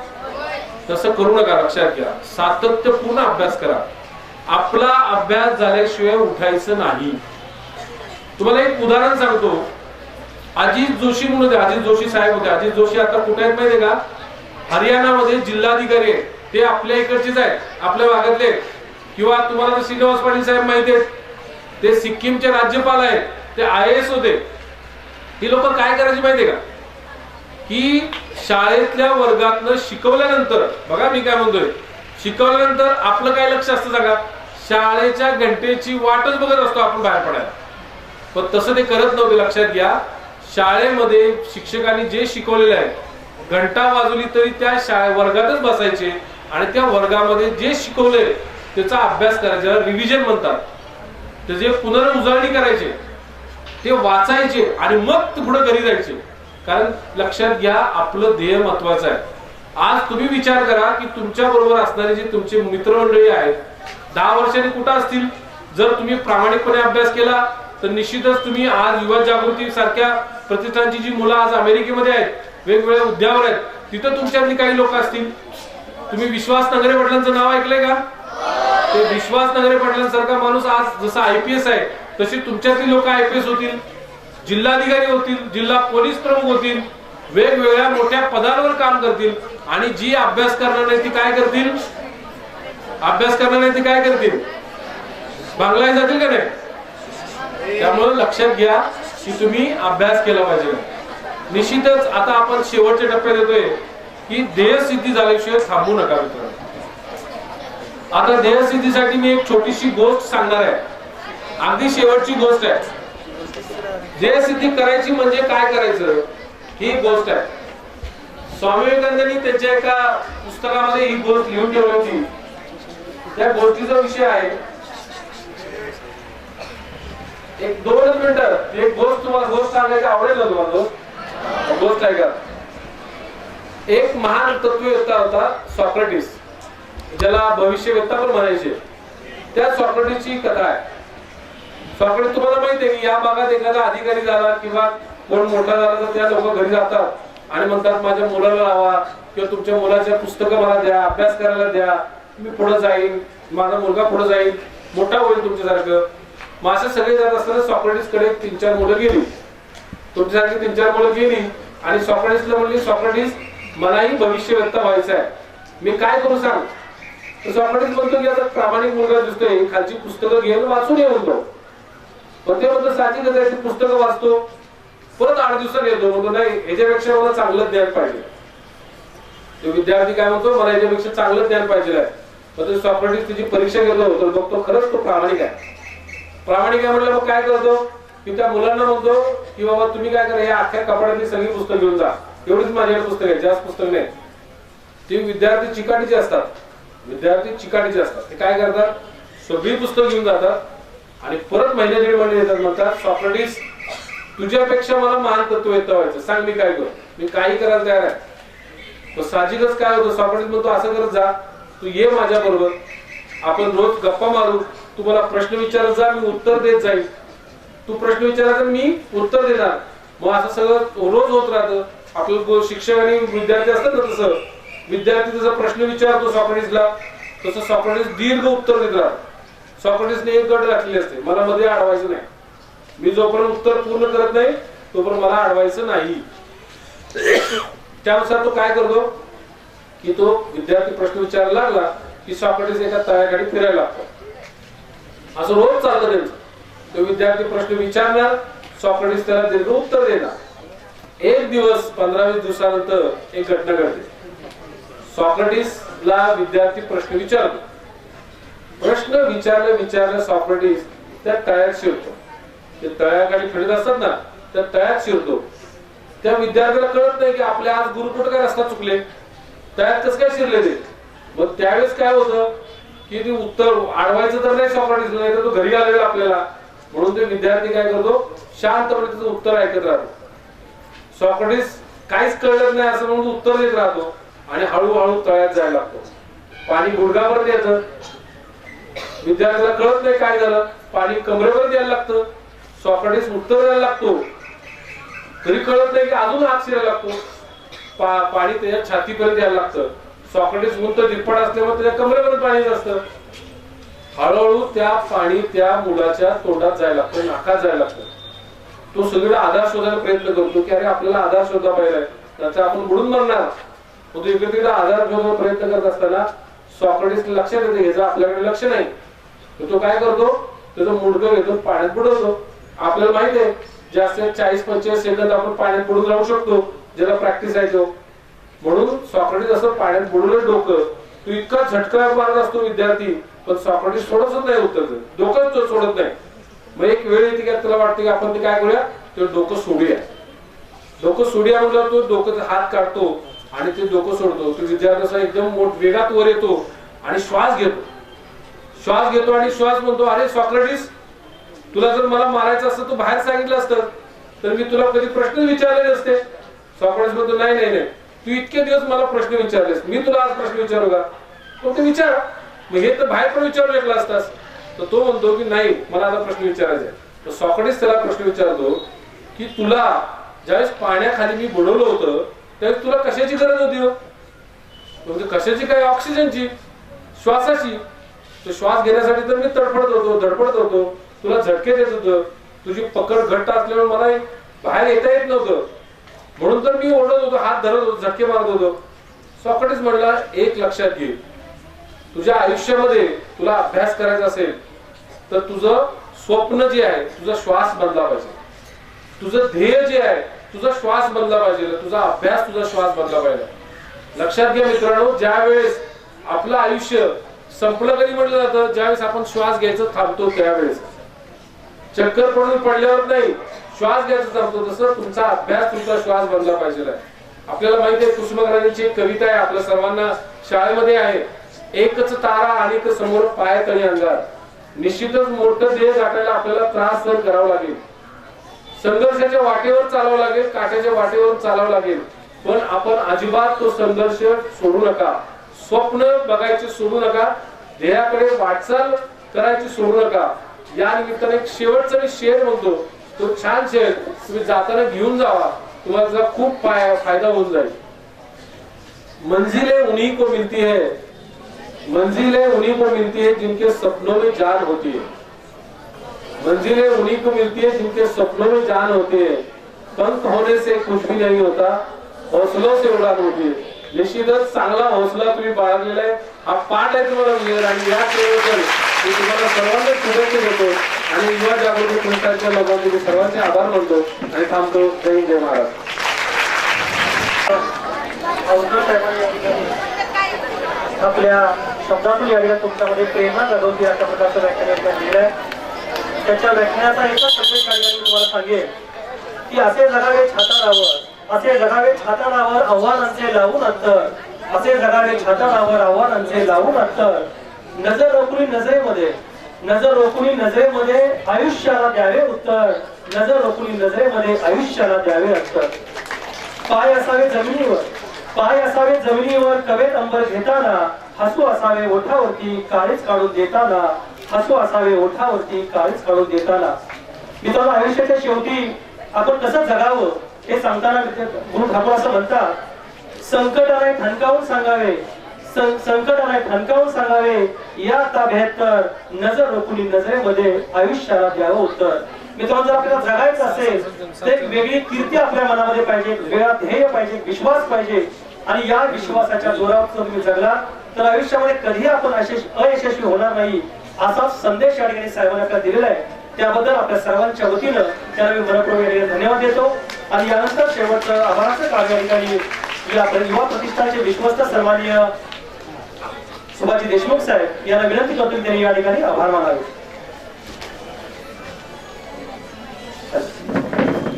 तसं करू नका. लक्षात घ्या, सातत्यपूर्ण अभ्यास करा. आपला अभ्यास झाल्याशिवाय उठायचं नाही. तुम्हाला एक उदाहरण सांगतो. अजित जोशी म्हणून होते, अजित जोशी साहेब होते. अजित जोशी आता कुठे आहेत माहितीये का? हरियाणामध्ये जिल्हाधिकारी आहेत. ते आपल्या इकडचेच आहेत, आपल्या भागातले. किंवा तुम्हाला श्रीनिवास पाटील साहेब माहिती आहेत, ते सिक्कीमचे राज्यपाल आहेत, ते IAS होते. ही लोक काय करायची माहितीये का, की शाळेतल्या वर्गातनं शिकवल्यानंतर, बघा मी काय म्हणतोय, शिकवल्यानंतर आपलं काय लक्ष असतं सांगा, शाळेच्या घंटेची वाटच बघत असतो आपण बाहेर पडायला. पण तसं ते करत नव्हते. लक्षात घ्या, शाळेमध्ये शिक्षकांनी जे शिकवलेलं आहे, घंटा वाजवली तरी त्या वर्गातच बसायचे आणि त्या वर्गामध्ये जे शिकवले त्याचा अभ्यास करायचा, रिव्हिजन म्हणतात, त्याचे पुनरुज्जाळणी करायचे, ते वाचायचे आणि मग पुढे घरी जायचे. कारण लक्षात घ्या, आपलं ध्येय महत्वाचं आहे. आज तुम्ही विचार करा की तुमच्या बरोबर असणारे जे तुमचे मित्रमंडळी आहेत, 10 वर्षांनी कुठं असतील. जर तुम्ही प्रामाणिकपणे अभ्यास केला तर निश्चितच तुम्ही आज युवा जागृती सारख्या प्रतिष्ठानची जी मुलं आज अमेरिकेमध्ये आहेत, वेगवेगळ्या हुद्द्यावर आहेत, तिथं तुमच्यातली काही लोक असतील. तुम्ही विश्वास नगरे पाटलांचं नाव ऐकलंय का? ते विश्वास नगरे पाटलांसारखा माणूस आज जसा IPS आहे, तशी तुमच्यातली लोक IPS होतील, जिल्हाधिकारी होतील, जिल्हा पोलीस प्रमुख होतील, वेगवेगळ्या मोठ्या पदांवर काम करतील. आणि जी अभ्यास करणार नाही ती काय करतील? अभ्यास करणार नाही ती काय करतील? बांगलादेश जातील का नाही? त्यामुळे लक्षात घ्या की तुम्ही अभ्यास केला पाहिजे. निश्चितच आता आपण शेवटच्या टप्प्यात येतोय की ध्येयसिद्धी झाल्याशिवाय थांबू नका मित्रांनो. आता ध्येयसिद्धीसाठी मी एक छोटीशी गोष्ट सांगणार आहे, अगदी शेवटची गोष्ट आहे. ध्येयसिद्धी करायची म्हणजे काय करायचं ही गोष्ट आहे. स्वामी विवेकानंदांनी त्यांच्या एका पुस्तकामध्ये ही गोष्ट लिहून ठेवली होती. त्या गोष्टीचा विषय आहे, एक 2 मिनिटं एक गोष्ट तुम्हाला गोष्ट सांगायची आवडेल ना तुम्हाला? गोष्ट आहे का? एक महान तत्ववेत्ता होता सॉक्रेटिस, ज्याला भविष्यवेत्ता पण म्हणायचे. त्या सॉक्रेटिसची कथा आहे. सॉक्रेटिस तुम्हाला माहिती आहे की या भागात एखादा अधिकारी झाला किंवा कोण मोठा झाला तर त्या लोक घरी जातात आणि म्हणतात माझ्या मुलाला लावा किंवा तुमच्या मुलाच्या पुस्तकं मला द्या, अभ्यास करायला द्या, मी पुढे जाईन, माझा मुलगा पुढे जाईल, मोठा होईल तुमच्यासारखं. मग असं सगळे जात असताना सॉक्रेटिस कडे 3-4 मुलं गेली, तुमच्यासारखी 3-4 मुलं गेली आणि सॉक्रेटिसला म्हणली, सॉक्रेटिस मलाही भविष्यवेत्ता व्हायचं आहे, मी काय करू सांग? तर सॉक्रेटिस म्हणतो की आता प्रामाणिक मुलगा दिसतोय, खालची पुस्तकं घेऊन वाचून ये म्हणतो. पण ते म्हणतो साहजिकच आहे, पुस्तकं वाचतो, परत 8 दिवसांनी येतो, म्हणतो नाही याच्यापेक्षा मला चांगलं ज्ञान पाहिजे. तो विद्यार्थी काय म्हणतो, मला याच्यापेक्षा चांगलं ज्ञान पाहिजे आहे. मग सॉक्रेटिस त्याची परीक्षा घेतलं होतं, बघतो खरंच तो प्रामाणिक आहे. प्रामाणिक आहे म्हटलं मग काय करतो की त्या मुलांना म्हणतो की बाबा तुम्ही काय करा, या अख्ख्या कपाडातली सगळी पुस्तकं घेऊन जा, एवढीच माझ्याकडे पुस्तक आहे, जास्त पुस्तक नाही. ते विद्यार्थी चिकाटीचे असतात, ते काय करतात, सगळी पुस्तकं घेऊन जातात आणि परत महिने 1.5 महिने येतात, म्हणतात सॉक्रेटिस तुझ्यापेक्षा मला महान तत्ववेत्ता व्हायचं, सांग मी काय करू? मी काही करायला तयार आहे. साहजिकच काय होतं, सॉक्रेटिस म्हणतो असं करत जा, तू ये माझ्या बरोबर, आपण रोज गप्पा मारू, तू मला प्रश्न विचारत जा, मी उत्तर देत जाईल, तू प्रश्न विचारायचा मी उत्तर देणार. मग असं सगळं रोज होत राहतं. आपलं शिक्षक आणि विद्यार्थी असतात ना, तसं विद्यार्थी जसं प्रश्न विचारतो सॉक्रेटिसला, तसं सॉक्रेटिस दीर्घ उत्तर देत राहतो. सॉक्रेटिसने एक गट राखलेली असते, मला मध्ये अडवायचं नाही, मी जोपर्यंत उत्तर पूर्ण करत नाही तोपर्यंत मला अडवायचं नाही. त्यानुसार तो काय करतो की तो विद्यार्थी प्रश्न विचारायला लागला की सॉक्रेटिस एका तळ्याखाली फिरायला लागतो. असं रोज चालतं त्यांचं. तो विद्यार्थी प्रश्न विचारणार, सॉक्रेटिस त्याला दीर्घ उत्तर देणार. एक दिवस 15-20 दिवसानंतर एक घटना घडते. सॉक्रेटिसला विद्यार्थी प्रश्न विचारतो. प्रश्न विचारलं सॉक्रेटिस त्या तळ्यात शिरतो. ते तळ्याखाली खेळत असतात ना, त्या तळ्यात शिरतो. त्या विद्यार्थ्याला कळत नाही की आपले आज गुरु कुठं काय रस्ता चुकले, तळ्यात कसं काय शिरले ते. मग त्यावेळेस काय होतं की ते उत्तर अडवायचं तर नाही सॉक्रेटिसला, नाही तर तो घरी आलेला आपल्याला. म्हणून ते विद्यार्थी काय करतो, शांतपणे त्याचं उत्तर ऐकत राहतो. सॉक्रेटिस काहीच कळलं नाही असं म्हणून उत्तर देत राहतो आणि हळूहळू तळ्यात जायला लागतो. पाणी गुडघावर येतं. विद्यार्थ्याला कळत नाही काय झालं, पाणी कमरेवर द्यायला लागतं. सॉक्रेटिस उत्तर द्यायला लागतो, तरी कळत नाही की अजून आत शिरायला लागतो. पाणी त्याच्या छातीपर्यंत यायला लागतं. सॉक्रेटिस उंच दिप्पट असल्यामुळे त्याच्या कमरेपर्यंत पाणी असतं. हळूहळू त्या पाणी त्या मुलाच्या तोंडात जायला लागतं, नाकात जायला लागतं. तो सगळीकडे आधार शोधायला प्रयत्न करतो की अरे आपल्याला आधार शोधला पाहिजे, त्याचा आपण बुडून मरणार. तो इकडे तिकडे आधार शोधायला प्रयत्न करत असताना सॉक्रेटिस लक्षात येते ह्याचं आपल्याकडे लक्ष नाही. तर तो काय करतो, त्याचं मुंडकं घेतो, पाण्यात बुडवतो. आपल्याला माहिती आहे जास्त 40-45 सेकंद आपण पाण्यात बुडून राहू शकतो, ज्याला प्रॅक्टिस आहे तो. म्हणून सॉक्रेटिस असं पाण्यात बुडवलं डोकं, तो इतका झटका मारत असतो विद्यार्थी, पण सॉक्रेटिस सोडतच नाही उत्तर, डोकं तो सोडत नाही. मग एक वेळ येते की तुला वाटते की आपण ते काय करूया, ते डोकं सोडूया. डोकं सोडूया म्हटलं तो डोकं हात काढतो आणि ते डोकं सोडतो. तो विद्यार्थी असा एकदम वेगात वर येतो आणि श्वास घेतो आणि श्वास म्हणतो, अरे सॉक्रेटिस, तुला जर मला मारायचं असतं तू बाहेर सांगितलं असतं तर मी तुला कधी प्रश्न विचारले नसते. सॉक्रेटिस म्हणतो, नाही, तू इतके दिवस मला प्रश्न विचारलेस, मी तुला आज प्रश्न विचारू का. तो विचार, मग हे तर बाहेर पण विचारू शकला असतास. तर तो म्हणतो की नाही, मला आता प्रश्न विचारायचा आहे. तर सॉक्रेटिस त्याला प्रश्न विचारतो की तुला ज्यावेळेस पाण्याखाली मी बुडवलं होतं त्यावेळेस तुला कशाची गरज होती. म्हणजे कशाची, काय ऑक्सिजनची, श्वासाची. तो श्वास घेण्यासाठी तर मी धडपडत होतो, तुला झटके देत होतं, तुझी पकड घट्ट असल्यामुळे मला बाहेर येता येत नव्हतं, म्हणून तर मी ओरडत होतो, हात धरत होतो, झटके मारत होतो. सॉक्रेटिस म्हणला, एक लक्षात घे, तुझ्या आयुष्यामध्ये तुला अभ्यास करायचा असेल तर तुझं स्वप्न जे आहे, तुझा श्वास बनला पाहिजे. तुझं ध्येय जे आहे, तुझा श्वास बनला पाहिजे. तुझा अभ्यास, तुझा श्वास बनला पाहिजे. लक्षात घ्या मित्रांनो, ज्या वेळेस आपलं आयुष्य संपलं कधी म्हटलं जातं, ज्यावेळेस आपण श्वास घ्यायचं थांबतो त्यावेळेस. चक्कर पडून पडल्यावर नाही, श्वास घ्यायचं थांबतो. तसं तुमचा अभ्यास, तुमचा श्वास बनला पाहिजे. आपल्याला माहिती आहे कुसुमाग्रजांची एक कविता आहे, आपल्या सर्वांना शाळेमध्ये आहे, एकच तारा आणि समोर पायातळी अंगार. निश्चितच मोठं ध्येय गाठायला आपल्याला त्रास सहन करावा लागेल, संघर्षाच्या वाटेवर चालावं लागेल, काट्याच्या वाटेवर चालावं लागेल. पण आपण अजिबात तो संघर्ष सोडू नका, स्वप्न बघायचे सोडू नका, ध्येयाकडे वाटचाल करायची सोडू नका. या निमित्ताने एक शेवटचा मी शेर म्हणतो, तो छान शेर तुम्ही जाताना घेऊन जावा, तुम्हाला खूप फायदा होऊन जाईल. मंजिलें उन्हीं को मिलती है, मंजिलें उन्हीं को मिलती है जिनके सपनों में जान होती है. मंजिलें उन्हीं को मिलती है जिनके सपनों में जान होती है. पंख होने से कुछ भी नहीं होता, हौसलों से उड़ान होती है. निश्चितच चांगला हौसला तुम्ही बाळगलेला आहे, हा पाठ आहे तुम्हाला मिळेल. आणि या सेवेबद्दल मी तुम्हाला सर्वांना शुभेच्छा देतो आणि युवा जागृती संस्थांच्या लोकांचे मी सर्वांचे आभार मानतो आणि थांबतो. जय हिंद, जय महाराष्ट्र. आपल्या शब्दातून या ठिकाणी तुमच्यामध्ये प्रेरणा जागवती अशा प्रकारचं व्याख्यान दिलं आहे. त्याच्या व्याख्यानाचा एकच संदेश मी तुम्हाला सांगेन की असे जगावे छाताडावर, असे जगावे छाताडावर आव्हानांचे लावून अंतर, असे जगावे छाताडावर आव्हानांचे लावून अंतर. नजर रोखुनी नजरेमध्ये, नजर रोखुनी नजरेमध्ये आयुष्याला द्यावे उत्तर, नजर रोखुनी नजरेमध्ये आयुष्याला द्यावे उत्तर. पाय असावे जमिनीवर, पाय असावे जमिनीवर कवेत अंबर घेताना, हसू असावे ओठावरती काळीच काढून देताना, हसू असावे ओठावरती काळीच काढून देताना. मित्रांनो, आयुष्याच्या शेवटी आपण कसं जगावं हे सांगताना गुरु ठाकूर असं म्हणतात, संकटाने ठणकावून सांगावे, संकटाने ठणकावून सांगावे, या ताब्यात नजर रोखुनी नजरेमध्ये आयुष्याला द्यावं उत्तर. मित्रांनो, जर आपल्याला जगायचं असेल तर एक वेगळी कीर्ती आपल्या मनामध्ये पाहिजे, वेगळा ध्येय पाहिजे, विश्वास पाहिजे. आणि या विश्वासाच्या जोरावर जर तुम्ही जगला तर आयुष्यामध्ये कधीही आपण अयशस्वी होणार नाही, असा संदेश या ठिकाणी साहेबांनी आपल्याला दिलेला आहे. त्याबद्दल आपल्या सर्वांच्या वतीनं त्यांना मी मनपूर्वक धन्यवाद देतो. आणि यानंतर शेवटचं आभाराचं कार्य या ठिकाणी या युवा प्रतिष्ठानचे विश्वस्त सन्माननीय सुभाषजी देशमुख साहेब यांना विनंती करतो त्यांनी या ठिकाणी आभार मानावे.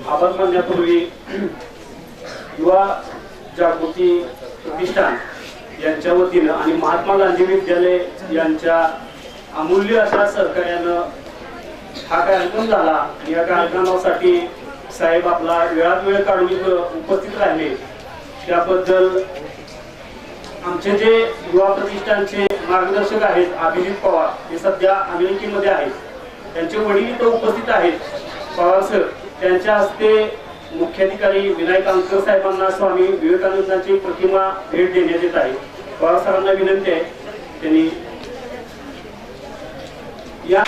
आभार मानण्यापूर्वी युवा जागृती प्रतिष्ठान यांच्या वतीनं आणि महात्मा गांधी विद्यालय यांच्या अमूल्य अशा सहकार्यानं हा कार्यक्रम झाला. या कार्यक्रमासाठी साहेब आपला वेळात वेळ काढून उपस्थित राहिले त्याबद्दल आमचे जे युवा प्रतिष्ठानचे मार्गदर्शक आहेत अभिजित पवार, ते सध्या अमेरिकेमध्ये आहेत. त्यांचे वडील इथं उपस्थित आहेत पवार सर. त्यांच्या हस्ते मुख्याधिकारी विनायक अंकर साहेबांना स्वामी विवेकानंदांची प्रतिमा भेट देण्यात येत आहे. पवार सरांना विनंती आहे त्यांनी या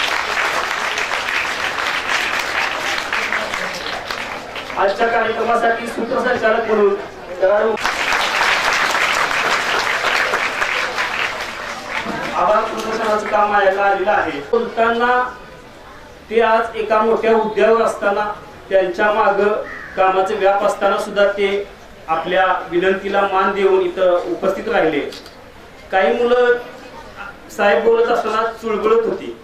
आजच्या कार्यक्रमासाठी सूत्रसंचालक म्हणून आभार प्रदर्शनाचं काम माझ्याकडे आलेलं आहे. बोलताना ते आज एका मोठ्या उद्योगावर असताना त्यांच्या माग कामाचे व्याप असताना सुद्धा ते आपल्या विनंतीला मान देऊन इथं उपस्थित राहिले. काही मुलं साहेब बोलत असताना चुळबुळत होती,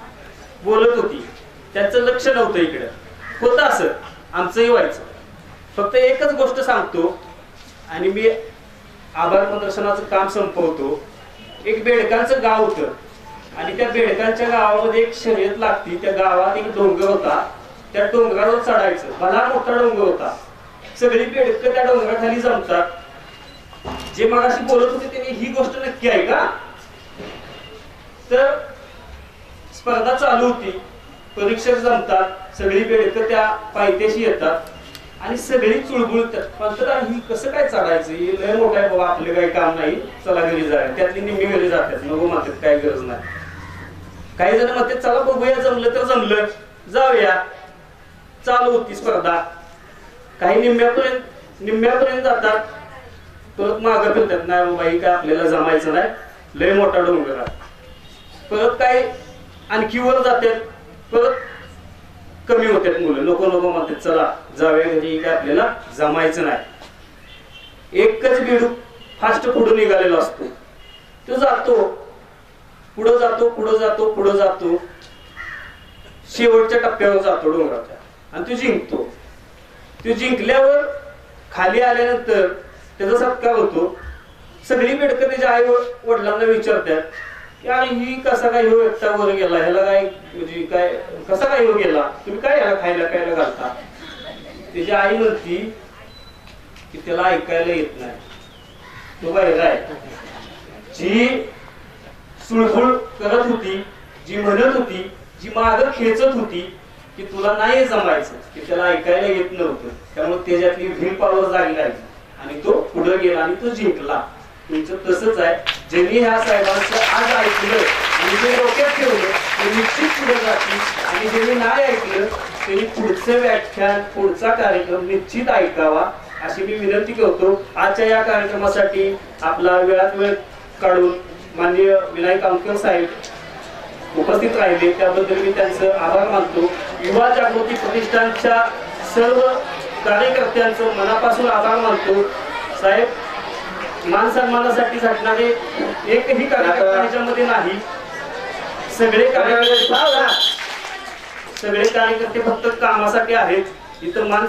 बोलत होती, त्यांचं लक्ष नव्हतं इकडं. होतं असं, आमचंही व्हायचं. फक्त एकच गोष्ट सांगतो आणि मी आभार प्रदर्शनाचं काम संपवतो. एक बेडकांचं गाव होतं आणि त्या बेडकांच्या गावामध्ये एक शर्यत लागती. त्या गावात एक डोंगर होता, त्या डोंगरावर चढायचं. भला मोठा डोंगर होता. सगळी बेडकं त्या डोंगराखाली जमतात. जे मगाशी बोलत होते त्यांनी ही गोष्ट नक्की आहे का? तर स्पर्धा चालू होती, परीक्षक जमतात, सगळी बेडकं त्या पायथ्याशी येतात आणि सगळी चुळबुळतात. पण ही कसं काय चढायचं, ही लय मोठा आहे बाबा, आपले काही काम नाही, चला घरी जाय. त्यातली निम्मी घरी जातात, नको म्हणतात काही गरज नाही. काही जण म्हणतात चला बघूया, जमलं तर जमलं, जाऊया. चालू होती स्पर्धा. काही निम्म्यापर्यंत जातात, परत मागं फिरतात, नाही बाई काय आपल्याला जमायचं नाही, लय मोठा डोंगर आहे. परत काही आणखी वर जातात, परत कमी होतात मुलं, नको नको म्हणतात चला जाऊया घरी, काय आपल्याला जमायचं नाही. एकच बेडूक फास्ट पुढे निघालेला असतो. तो जातो, पुढं जातो, पुढं जातो, पुढं जातो, शेवटच्या टप्प्यावर जातो डोंगराच्या आणि तो जिंकतो. तो जिंकल्यावर खाली आल्यानंतर त्याचा सत्कार होतो. सगळी बेडकं त्याच्या आई वडिलांना विचारतात की अरे ही कसा काय ह्यो एकटा वर गेला, ह्याला काय म्हणजे काय कसा काय ह्यो गेला, तुम्ही काय ह्याला खायला घालता? त्याची आई म्हणती की त्याला ऐकायला येत नाही, तो बाहेर आहे. जी सुळफुळ करत होती, जी म्हणत होती, जी मागं खेचत होती की तुला नाही जमायचं, की त्याला ऐकायला येत नव्हतं, त्यामुळे त्याच्यातली व्हील पॉवर जागी लागली आणि तो पुढे गेला आणि तो जिंकला. तुमचं तसंच आहे. ज्यांनी ह्या साहेबांचं आज ऐकलं आणि जे डोक्यात ठेवलं ते निश्चित पुढे जातील आणि ज्यांनी नाही ऐकलं त्यांनी पुढचं व्याख्यान, पुढचा कार्यक्रम निश्चित ऐकावा अशी मी विनंती करतो. आजच्या या कार्यक्रमासाठी आपला वेळात वेळ काढून माननीय विनायक अंकर साहेब उपस्थित राहिले त्याबद्दल मी त्यांचं आभार मानतो. युवा जागृती प्रतिष्ठानच्या सर्व कार्यकर्त्यांचं मनापासून आभार मानतो. साहेब, मान सन्मानासाठी झटणारे एकही कार्यकर्ता याच्यामध्ये नाही. सगळे कार्यकर्ते फक्त कामासाठी आहेत. इथं मान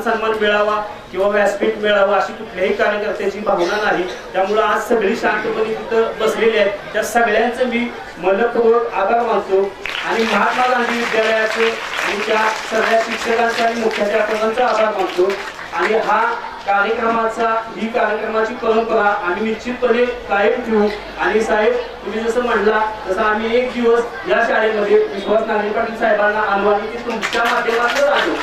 सन्मान मिळावा किंवा व्यासपीठ मिळावा अशी कुठल्याही कार्यकर्त्याची भावना नाही. त्यामुळे आज सगळी शांतपणे तिथं बसलेली आहेत. त्या सगळ्यांचं मी मनपूर्वक आभार मानतो आणि महात्मा गांधी विद्यालयाचे आणि त्या सगळ्या शिक्षकांचा आणि मुख्याध्यापकांचा आभार मानतो. आणि ही कार्यक्रमाची परंपरा आम्ही निश्चितपणे कायम ठेवू. आणि साहेब, तुम्ही जसं म्हणला तसं आम्ही एक दिवस या शाळेमध्ये विश्वास नांगरे पाटील साहेबांना आणू आणि तुमच्या माध्यमातून आलो.